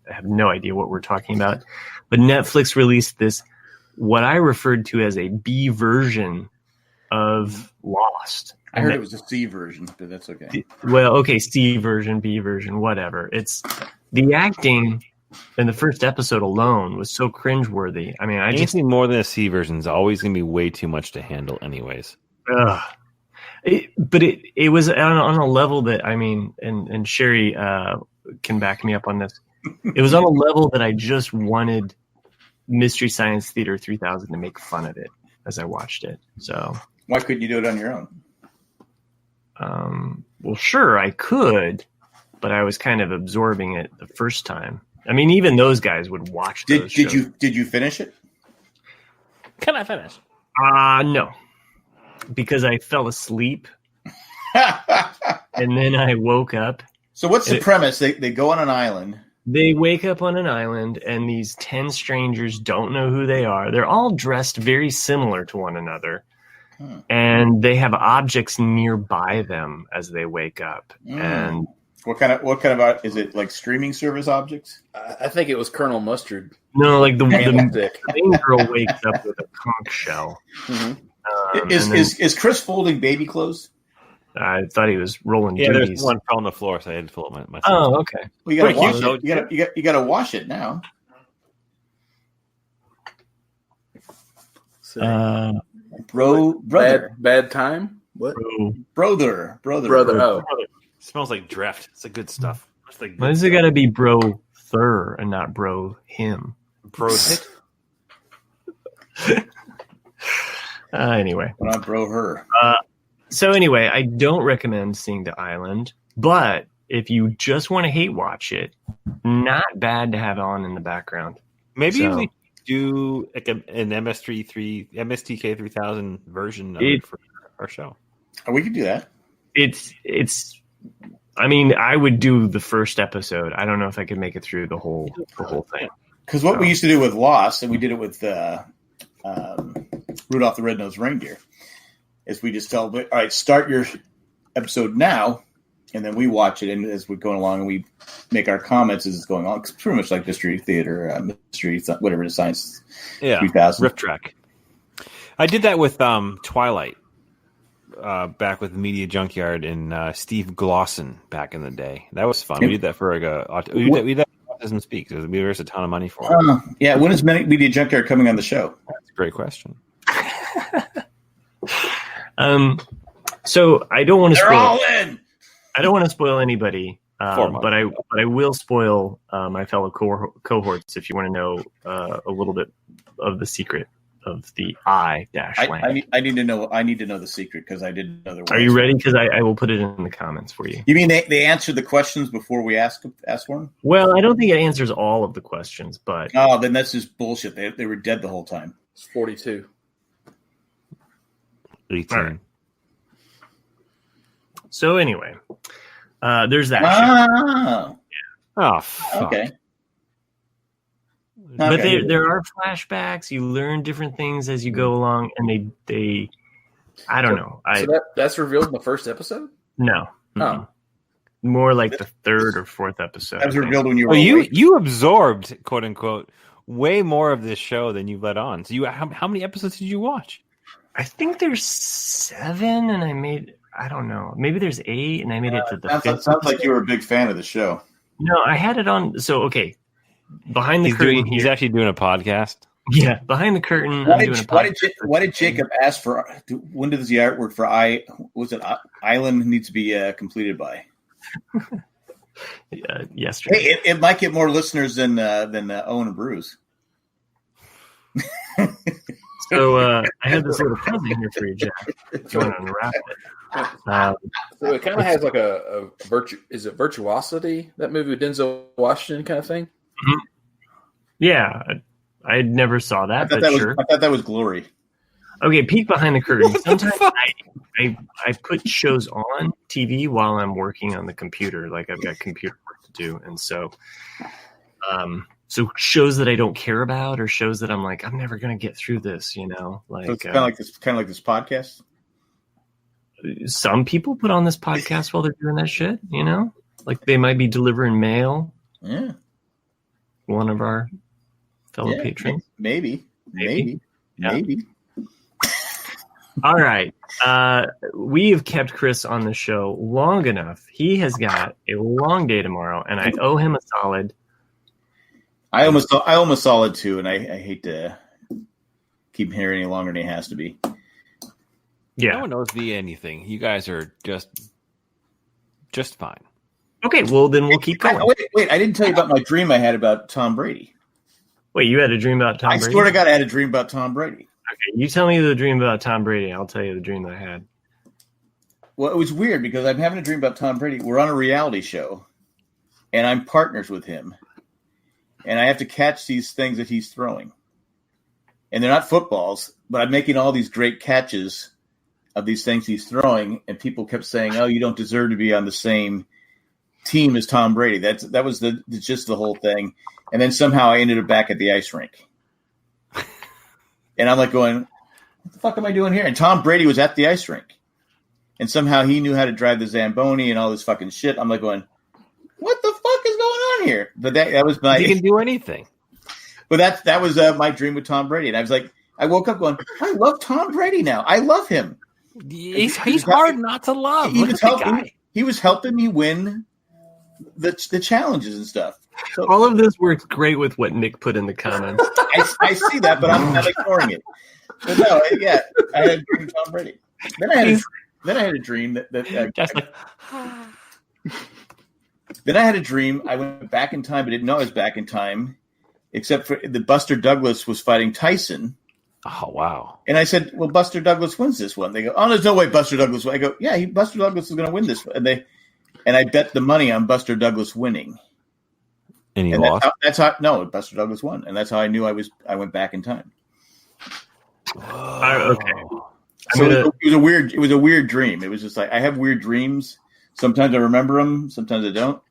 S3: have no idea what we're talking about. But Netflix released this, what I referred to as a B version of Lost.
S2: I heard it was a C version, but that's okay.
S3: Well, okay, C version, B version, whatever. It's the acting in the first episode alone was so cringeworthy. I mean,
S4: anything more than a C version is always going to be way too much to handle, anyways.
S3: But it was on a level that, I mean, and Sherry can back me up on this. It was on a level that I just wanted Mystery Science Theater 3000 to make fun of it as I watched it. So
S2: why couldn't you do it on your own?
S3: Well, sure, I could, but I was kind of absorbing it the first time. I mean, even those guys would watch those shows.
S2: Did you finish it?
S4: Can I finish?
S3: No, because I fell asleep, and then I woke up.
S2: So what's the premise? They go on an island.
S3: They wake up on an island, and these 10 strangers don't know who they are. They're all dressed very similar to one another. And they have objects nearby them as they wake up. And
S2: what kind of is it, streaming service objects?
S1: I think it was Colonel Mustard.
S3: No, the main girl wakes up with a conch shell.
S2: Mm-hmm. Is Chris folding baby clothes?
S3: I thought he was rolling.
S4: Yeah,
S3: duties.
S4: there's one on the floor, so I had to fill it myself.
S3: Oh, okay.
S2: Well, you got to wash it. You got to wash it now. Brother.
S1: Bad time. What?
S2: Brother.
S4: Oh, it smells like Dreft. It's a good stuff.
S3: Why does it got to be bro Thur and not bro him?
S4: Bro hit.
S3: Anyway.
S2: Why not bro her?
S3: So anyway, I don't recommend seeing The Island, but if you just want to hate watch it, not bad to have on in the background.
S4: Maybe we do like an MSTK 3000 version of it for our show.
S2: Oh, we could do that.
S3: It's. I mean, I would do the first episode. I don't know if I could make it through the whole thing.
S2: Because what we used to do with Lost, and we did it with Rudolph the Red-Nosed Reindeer, is we just tell, all right, start your episode now, and then we watch it, and as we're going along, and we make our comments as it's going on. It's pretty much like Mystery Theater, Mystery, whatever it is, Science 3000.
S4: Riff Track. I did that with Twilight. Back with Media Junkyard and Steve Glosson back in the day. That was fun. We did that for like we did that for Autism Speaks. We raised a ton of money for it.
S2: Yeah, when is Media Junkyard coming on the show?
S4: That's a great question.
S3: So I don't want to
S2: They're
S3: spoil.
S2: all in.
S3: I don't want to spoil anybody, but I will spoil my fellow cohorts if you want to know a little bit of the secret of the I-Land.
S2: I need to know. I need to know the secret because I didn't know there was.
S3: Are you ready? Because I will put it in the comments for you.
S2: You mean they answered the questions before we ask one?
S3: Well, I don't think it answers all of the questions, but
S2: Then that's just bullshit. They were dead the whole time.
S1: It's 42.
S4: 18.
S3: Right. So anyway, there's that.
S2: Oh,
S4: Oh, fuck.
S2: okay.
S3: But there are flashbacks. You learn different things as you go along, and they I don't know.
S1: So that's revealed in the first episode?
S3: No.
S1: Oh.
S3: More like the third or fourth episode.
S2: That was revealed when you were
S4: you absorbed, quote unquote, way more of this show than you let on. So how many episodes did you watch?
S3: I think there's 7, and I don't know. Maybe there's 8, and I made it to the 5th.
S2: Sounds like you were a big fan of the show.
S3: No, I had it on. So, okay. Behind the curtain
S4: He's actually doing a podcast.
S3: Yeah, behind the curtain. I'm doing a podcast.
S2: Why did Jacob ask for? When does the artwork for Island need to be completed by?
S3: Yesterday.
S2: Hey, it might get more listeners than Owen and Bruce.
S3: So I had this little present here for you, Jack. If you want to unwrap it.
S1: So it kind of has like a is it Virtuosity, that movie with Denzel Washington kind of thing?
S3: Mm-hmm. Yeah, I never saw that, but sure.
S2: I thought that was Glory.
S3: Okay, peek behind the curtain. Sometimes I put shows on TV while I'm working on the computer. Like I've got computer work to do, and so shows that I don't care about, or shows that I'm like, I'm never gonna get through this. Like
S2: So it's kind of like this podcast.
S3: Some people put on this podcast while they're doing that shit. Like they might be delivering mail.
S2: Yeah.
S3: One of our fellow patrons.
S2: Maybe.
S3: Yeah. All right. We have kept Chris on the show long enough. He has got a long day tomorrow, and I owe him a solid.
S2: I almost saw it too, and I hate to keep him here any longer than he has to be.
S3: Yeah.
S4: No one knows me anything. You guys are just fine.
S3: Okay, well then we'll keep going.
S2: Wait! I didn't tell you about my dream I had about Tom Brady.
S3: Wait, you had a dream about Tom Brady?
S2: I swear to God, I had a dream about Tom Brady.
S3: Okay, you tell me the dream about Tom Brady. I'll tell you the dream that I had.
S2: Well, it was weird because I'm having a dream about Tom Brady. We're on a reality show, and I'm partners with him, and I have to catch these things that he's throwing. And they're not footballs, but I'm making all these great catches of these things he's throwing, and people kept saying, "Oh, you don't deserve to be on the same team as Tom Brady." That was the gist of the whole thing. And then somehow I ended up back at the ice rink. And I'm like going, what the fuck am I doing here? And Tom Brady was at the ice rink. And somehow he knew how to drive the Zamboni and all this fucking shit. I'm like going, what the fuck is going on here? But that was my...
S4: He can do anything.
S2: But that was my dream with Tom Brady. And I was like, I woke up going, I love Tom Brady now. I love him.
S4: He's hard not to love.
S2: He was helping me win the challenges and stuff. So,
S3: all of this works great with what Nick put in the comments.
S2: I see that, but I'm not ignoring it. But no, yeah, I had a dream of Tom Brady. Then I had a dream that
S4: just like
S2: Then I had a dream. I went back in time, but didn't know I was back in time, except for the Buster Douglas was fighting Tyson.
S4: Oh, wow.
S2: And I said, well, Buster Douglas wins this one. They go, oh, there's no way Buster Douglas wins. I go, yeah, Buster Douglas is going to win this one. And I bet the money on Buster Douglas winning.
S4: And he lost?
S2: No, Buster Douglas won. And that's how I knew I went back in time.
S3: Okay.
S2: So it was a weird dream. It was just like, I have weird dreams. Sometimes I remember them. Sometimes I don't.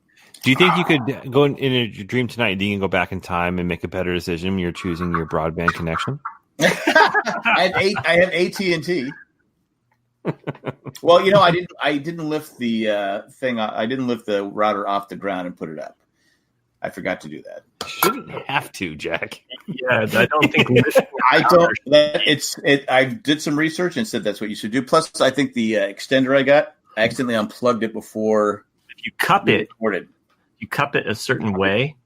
S4: Do you think you could go in your dream tonight? Do you can go back in time and make a better decision when you're choosing your broadband connection?
S2: I have AT&T. Well, I didn't lift the thing. I didn't lift the router off the ground and put it up. I forgot to do that.
S4: Shouldn't have to, Jack.
S3: Yeah, I don't think
S2: I don't. I did some research and said that's what you should do. Plus, I think the extender I accidentally unplugged it before.
S3: If you cup it,
S2: recorded.
S3: You cup it a certain way,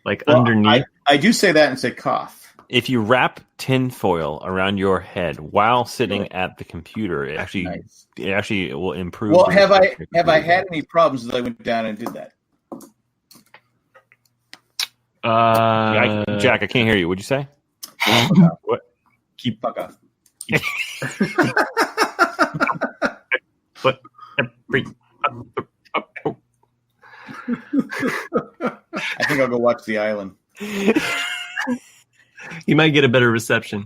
S3: like underneath.
S2: I do say that and say cough.
S4: If you wrap tin foil around your head while sitting at the computer, it actually will improve.
S2: Well, have I had any problems as I went down and did that?
S4: Jack, I can't hear you. What'd you say?
S2: What? Fuck off.
S3: But
S2: I think I'll go watch The Island.
S3: You might get a better reception.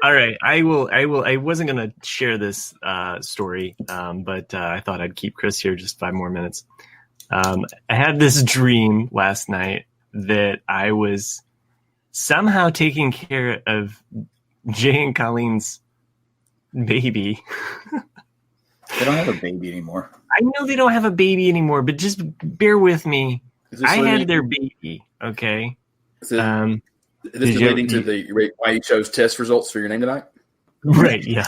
S3: All right, I will. I wasn't going to share this story, but I thought I'd keep Chris here just 5 more minutes. I had this dream last night that I was somehow taking care of Jay and Colleen's baby.
S2: They don't have a baby anymore.
S3: I know they don't have a baby anymore, but just bear with me. I had their baby, okay?
S1: Is this relating to why you chose test results for your name tonight?
S3: Right, yeah.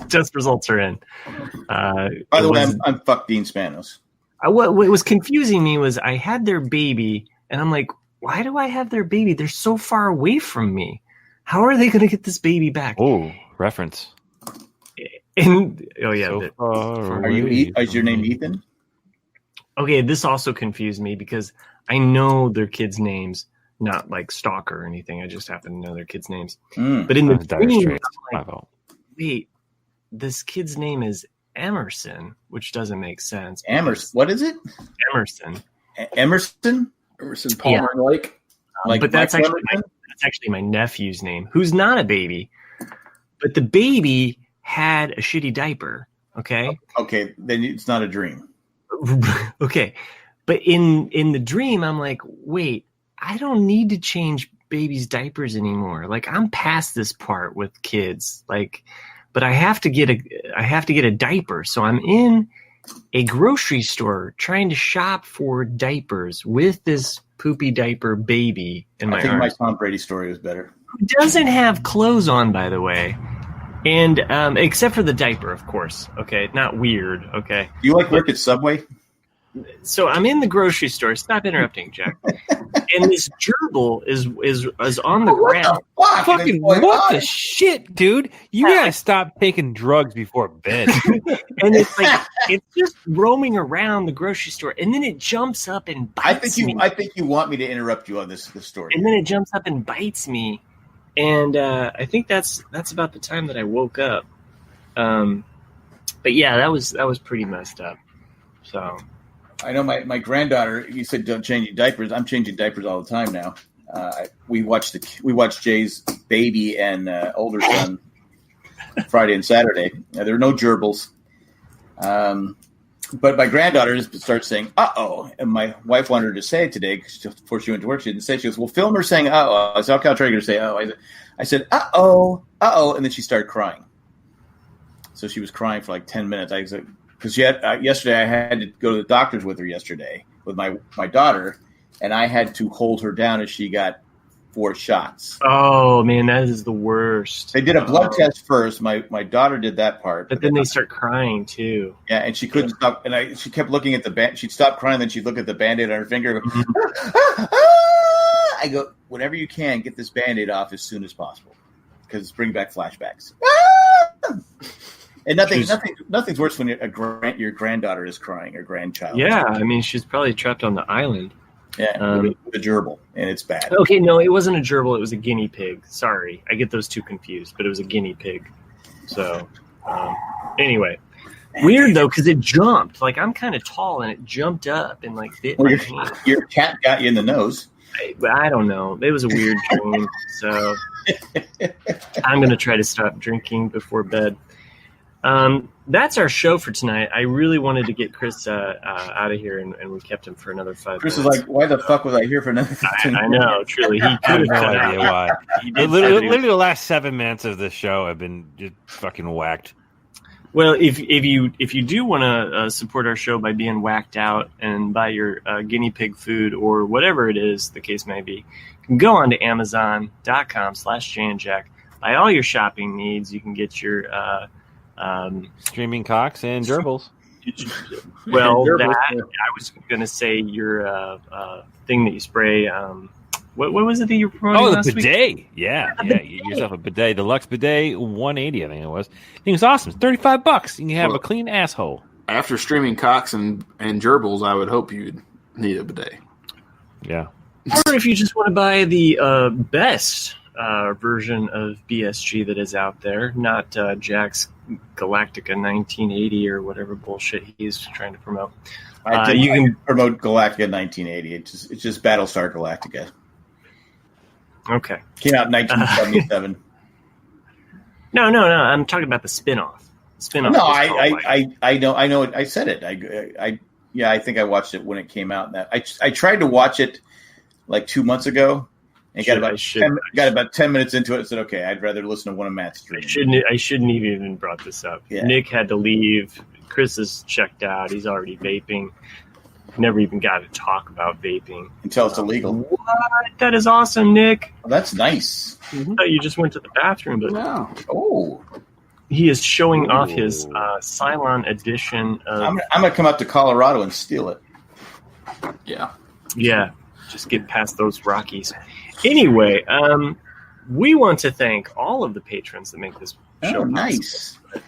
S3: Test results are in.
S2: By the way, I'm fuck Dean Spanos.
S3: What was confusing me was I had their baby, and I'm like, why do I have their baby? They're so far away from me. How are they going to get this baby back?
S4: Oh, reference.
S3: And yeah.
S2: Is your name Ethan?
S3: Okay, this also confused me because I know their kids' names, not like stalker or anything. I just happen to know their kids' names. But in the dream, I'm like, wait, this kid's name is Emerson, which doesn't make sense.
S2: Emerson, what is it?
S3: Emerson.
S2: Emerson
S1: Palmer and Lake.
S3: But that's actually my nephew's name, who's not a baby. But the baby had a shitty diaper. Okay.
S2: Okay, then it's not a dream.
S3: Okay, but in the dream, I'm like, wait, I don't need to change babies' diapers anymore. Like, I'm past this part with kids. Like, but I have to get a diaper. So I'm in a grocery store trying to shop for diapers with this poopy diaper baby in my arms.
S2: I think my Tom Brady story was better.
S3: Who doesn't have clothes on, by the way. And except for the diaper, of course. Okay, not weird. Okay.
S2: Do you work at Subway?
S3: So I'm in the grocery store. Stop interrupting, Jack. And this gerbil is on the ground.
S4: Fucking what the shit, dude? You gotta stop taking drugs before bed.
S3: And it's just roaming around the grocery store, and then it jumps up and bites me.
S2: I think you want me to interrupt you on this story.
S3: And then it jumps up and bites me. And I think that's about the time that I woke up. But yeah, that was pretty messed up. So
S2: I know my granddaughter. You said don't change your diapers. I'm changing diapers all the time now. We watched Jay's baby and older son Friday and Saturday. There are no gerbils. But my granddaughter starts saying "uh-oh," and my wife wanted her to say it today before she went to work. She didn't say it. She goes, "Well, film her saying uh-oh." I said, "Okay, I'll try to get her to say uh-oh." I said uh-oh, uh-oh, and then she started crying. So she was crying for like 10 minutes. I said, because yesterday I had to go to the doctor's with her yesterday with my daughter, and I had to hold her down as she got 4 shots.
S3: Oh man, that is the worst.
S2: They did a blood test first. My daughter did that part,
S3: but then they start crying too.
S2: Yeah, and she couldn't stop. And she kept looking at the band. She'd stop crying, then she'd look at the Band-Aid on her finger. And go, I go, whenever you can, get this Band-Aid off as soon as possible because it's bringing back flashbacks. And nothing's worse when your granddaughter is crying or grandchild.
S3: Yeah, I mean, she's probably trapped on the island.
S2: Yeah, with a gerbil, and it's bad.
S3: Okay, no, it wasn't a gerbil. It was a guinea pig. Sorry, I get those two confused, but it was a guinea pig. So, anyway. Weird, though, because it jumped. Like, I'm kind of tall, and it jumped up and, like, bit my hand.
S2: Your cat got you in the nose.
S3: I don't know. It was a weird dream, so I'm going to try to stop drinking before bed. That's our show for tonight. I really wanted to get Chris out of here, and we kept him for another 5
S2: Chris
S3: minutes.
S2: is like, why the fuck was I here for another 15
S3: I know, truly. He
S4: I have
S3: could
S4: no
S3: have
S4: idea why. Literally, the last 7 minutes of this show have been just fucking whacked.
S3: Well, if you do want to support our show by being whacked out and buy your guinea pig food or whatever it is the case may be, you can go on to Amazon.com/JandJack. Buy all your shopping needs. You can get your
S4: Streaming cocks and gerbils.
S3: Well, I was going to say your thing that you spray. What was it that you were promoting last week?
S4: Bidet. Yeah. Get yourself a bidet. Deluxe bidet, $180, I think it was. I think it's awesome. It's $35. You can have a clean asshole.
S1: After streaming cocks and gerbils, I would hope you'd need a bidet.
S4: Yeah.
S3: Or if you just want to buy the best version of BSG that is out there, not Jack's Galactica 1980 or whatever bullshit he's trying to promote.
S2: You can promote Galactica 1980. It's just Battlestar Galactica.
S3: Okay.
S2: Came out in 1977.
S3: No. I'm talking about the spinoff.
S2: No, I know. I said it. I think I watched it when it came out. I tried to watch it like 2 months ago and got about 10 minutes into it and said, okay, I'd rather listen to one of Matt's streams.
S3: I shouldn't have even brought this up. Yeah. Nick had to leave. Chris is checked out. He's already vaping. Never even got to talk about vaping.
S2: Until it's illegal.
S3: What? That is awesome, Nick.
S2: Well, that's nice.
S3: I thought you just went to the bathroom, but
S1: no.
S2: Oh.
S3: He is showing off his Cylon edition of...
S2: I'm going to come out to Colorado and steal it.
S1: Yeah.
S3: Yeah. Just get past those Rockies. Anyway, we want to thank all of the patrons that make this show possible.
S2: Nice.
S3: But,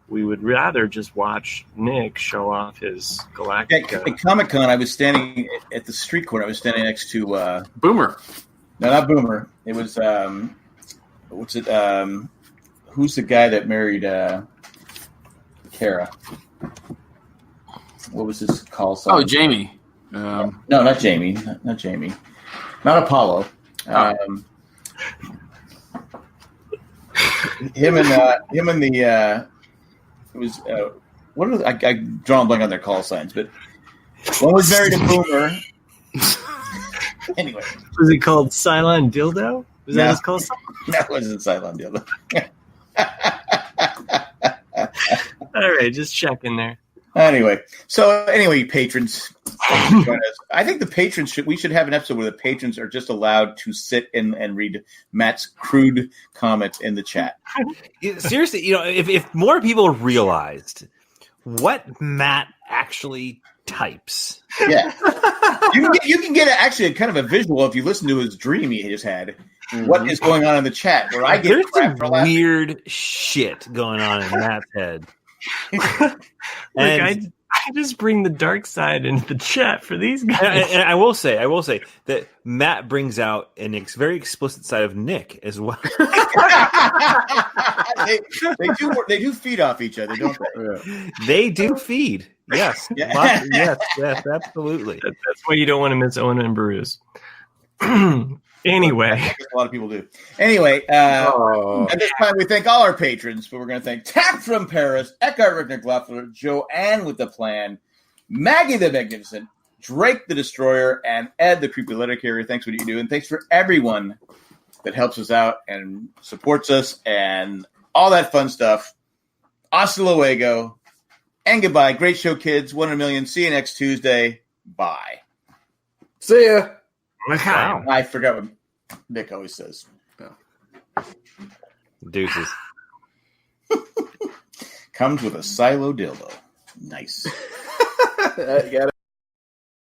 S3: we would rather just watch Nick show off his Galactica.
S2: At Comic-Con, I was standing at the street corner. I was standing next to...
S1: Boomer.
S2: No, not Boomer. It was... who's the guy that married Kara? What was his call sign?
S1: Oh, Jamie.
S2: No, not Jamie. Not Jamie. Not Apollo. Him and the... It was what was I draw a blank on their call signs, but one was married to Boomer. Anyway,
S3: was it called Cylon Dildo? Was that his call sign?
S2: That wasn't Cylon Dildo.
S3: All right, just checking there.
S2: Anyway, patrons, I think the patrons we should have an episode where the patrons are just allowed to sit and read Matt's crude comments in the chat.
S4: Seriously, if more people realized what Matt actually types,
S2: yeah, you can get actually kind of a visual if you listen to his dream he just had. What is going on in the chat? Where I get
S4: there's some weird shit going on in Matt's head.
S3: I just bring the dark side into the chat for these guys.
S4: And I will say that Matt brings out an very explicit side of Nick as well.
S2: they do feed off each other, don't they?
S4: They do feed. Yes.
S2: Yeah.
S4: Yes, absolutely.
S3: That's why you don't want to miss Owen and Bruce. Anyway,
S2: a lot of people do. Anyway, at this time, we thank all our patrons, but we're going to thank Tap from Paris, Eckhart Rickner Gloffler, Joanne with the Plan, Maggie the Magnificent, Drake the Destroyer, and Ed the Creepy Letter Carrier. Thanks for what you do, and thanks for everyone that helps us out and supports us and all that fun stuff. Hasta luego, and goodbye. Great show, kids. 1 in a million. See you next Tuesday. Bye.
S1: See ya.
S3: Wow.
S2: I forgot what Nick always says.
S4: Deuces.
S2: Comes with a silo dildo. Nice.
S1: You got it.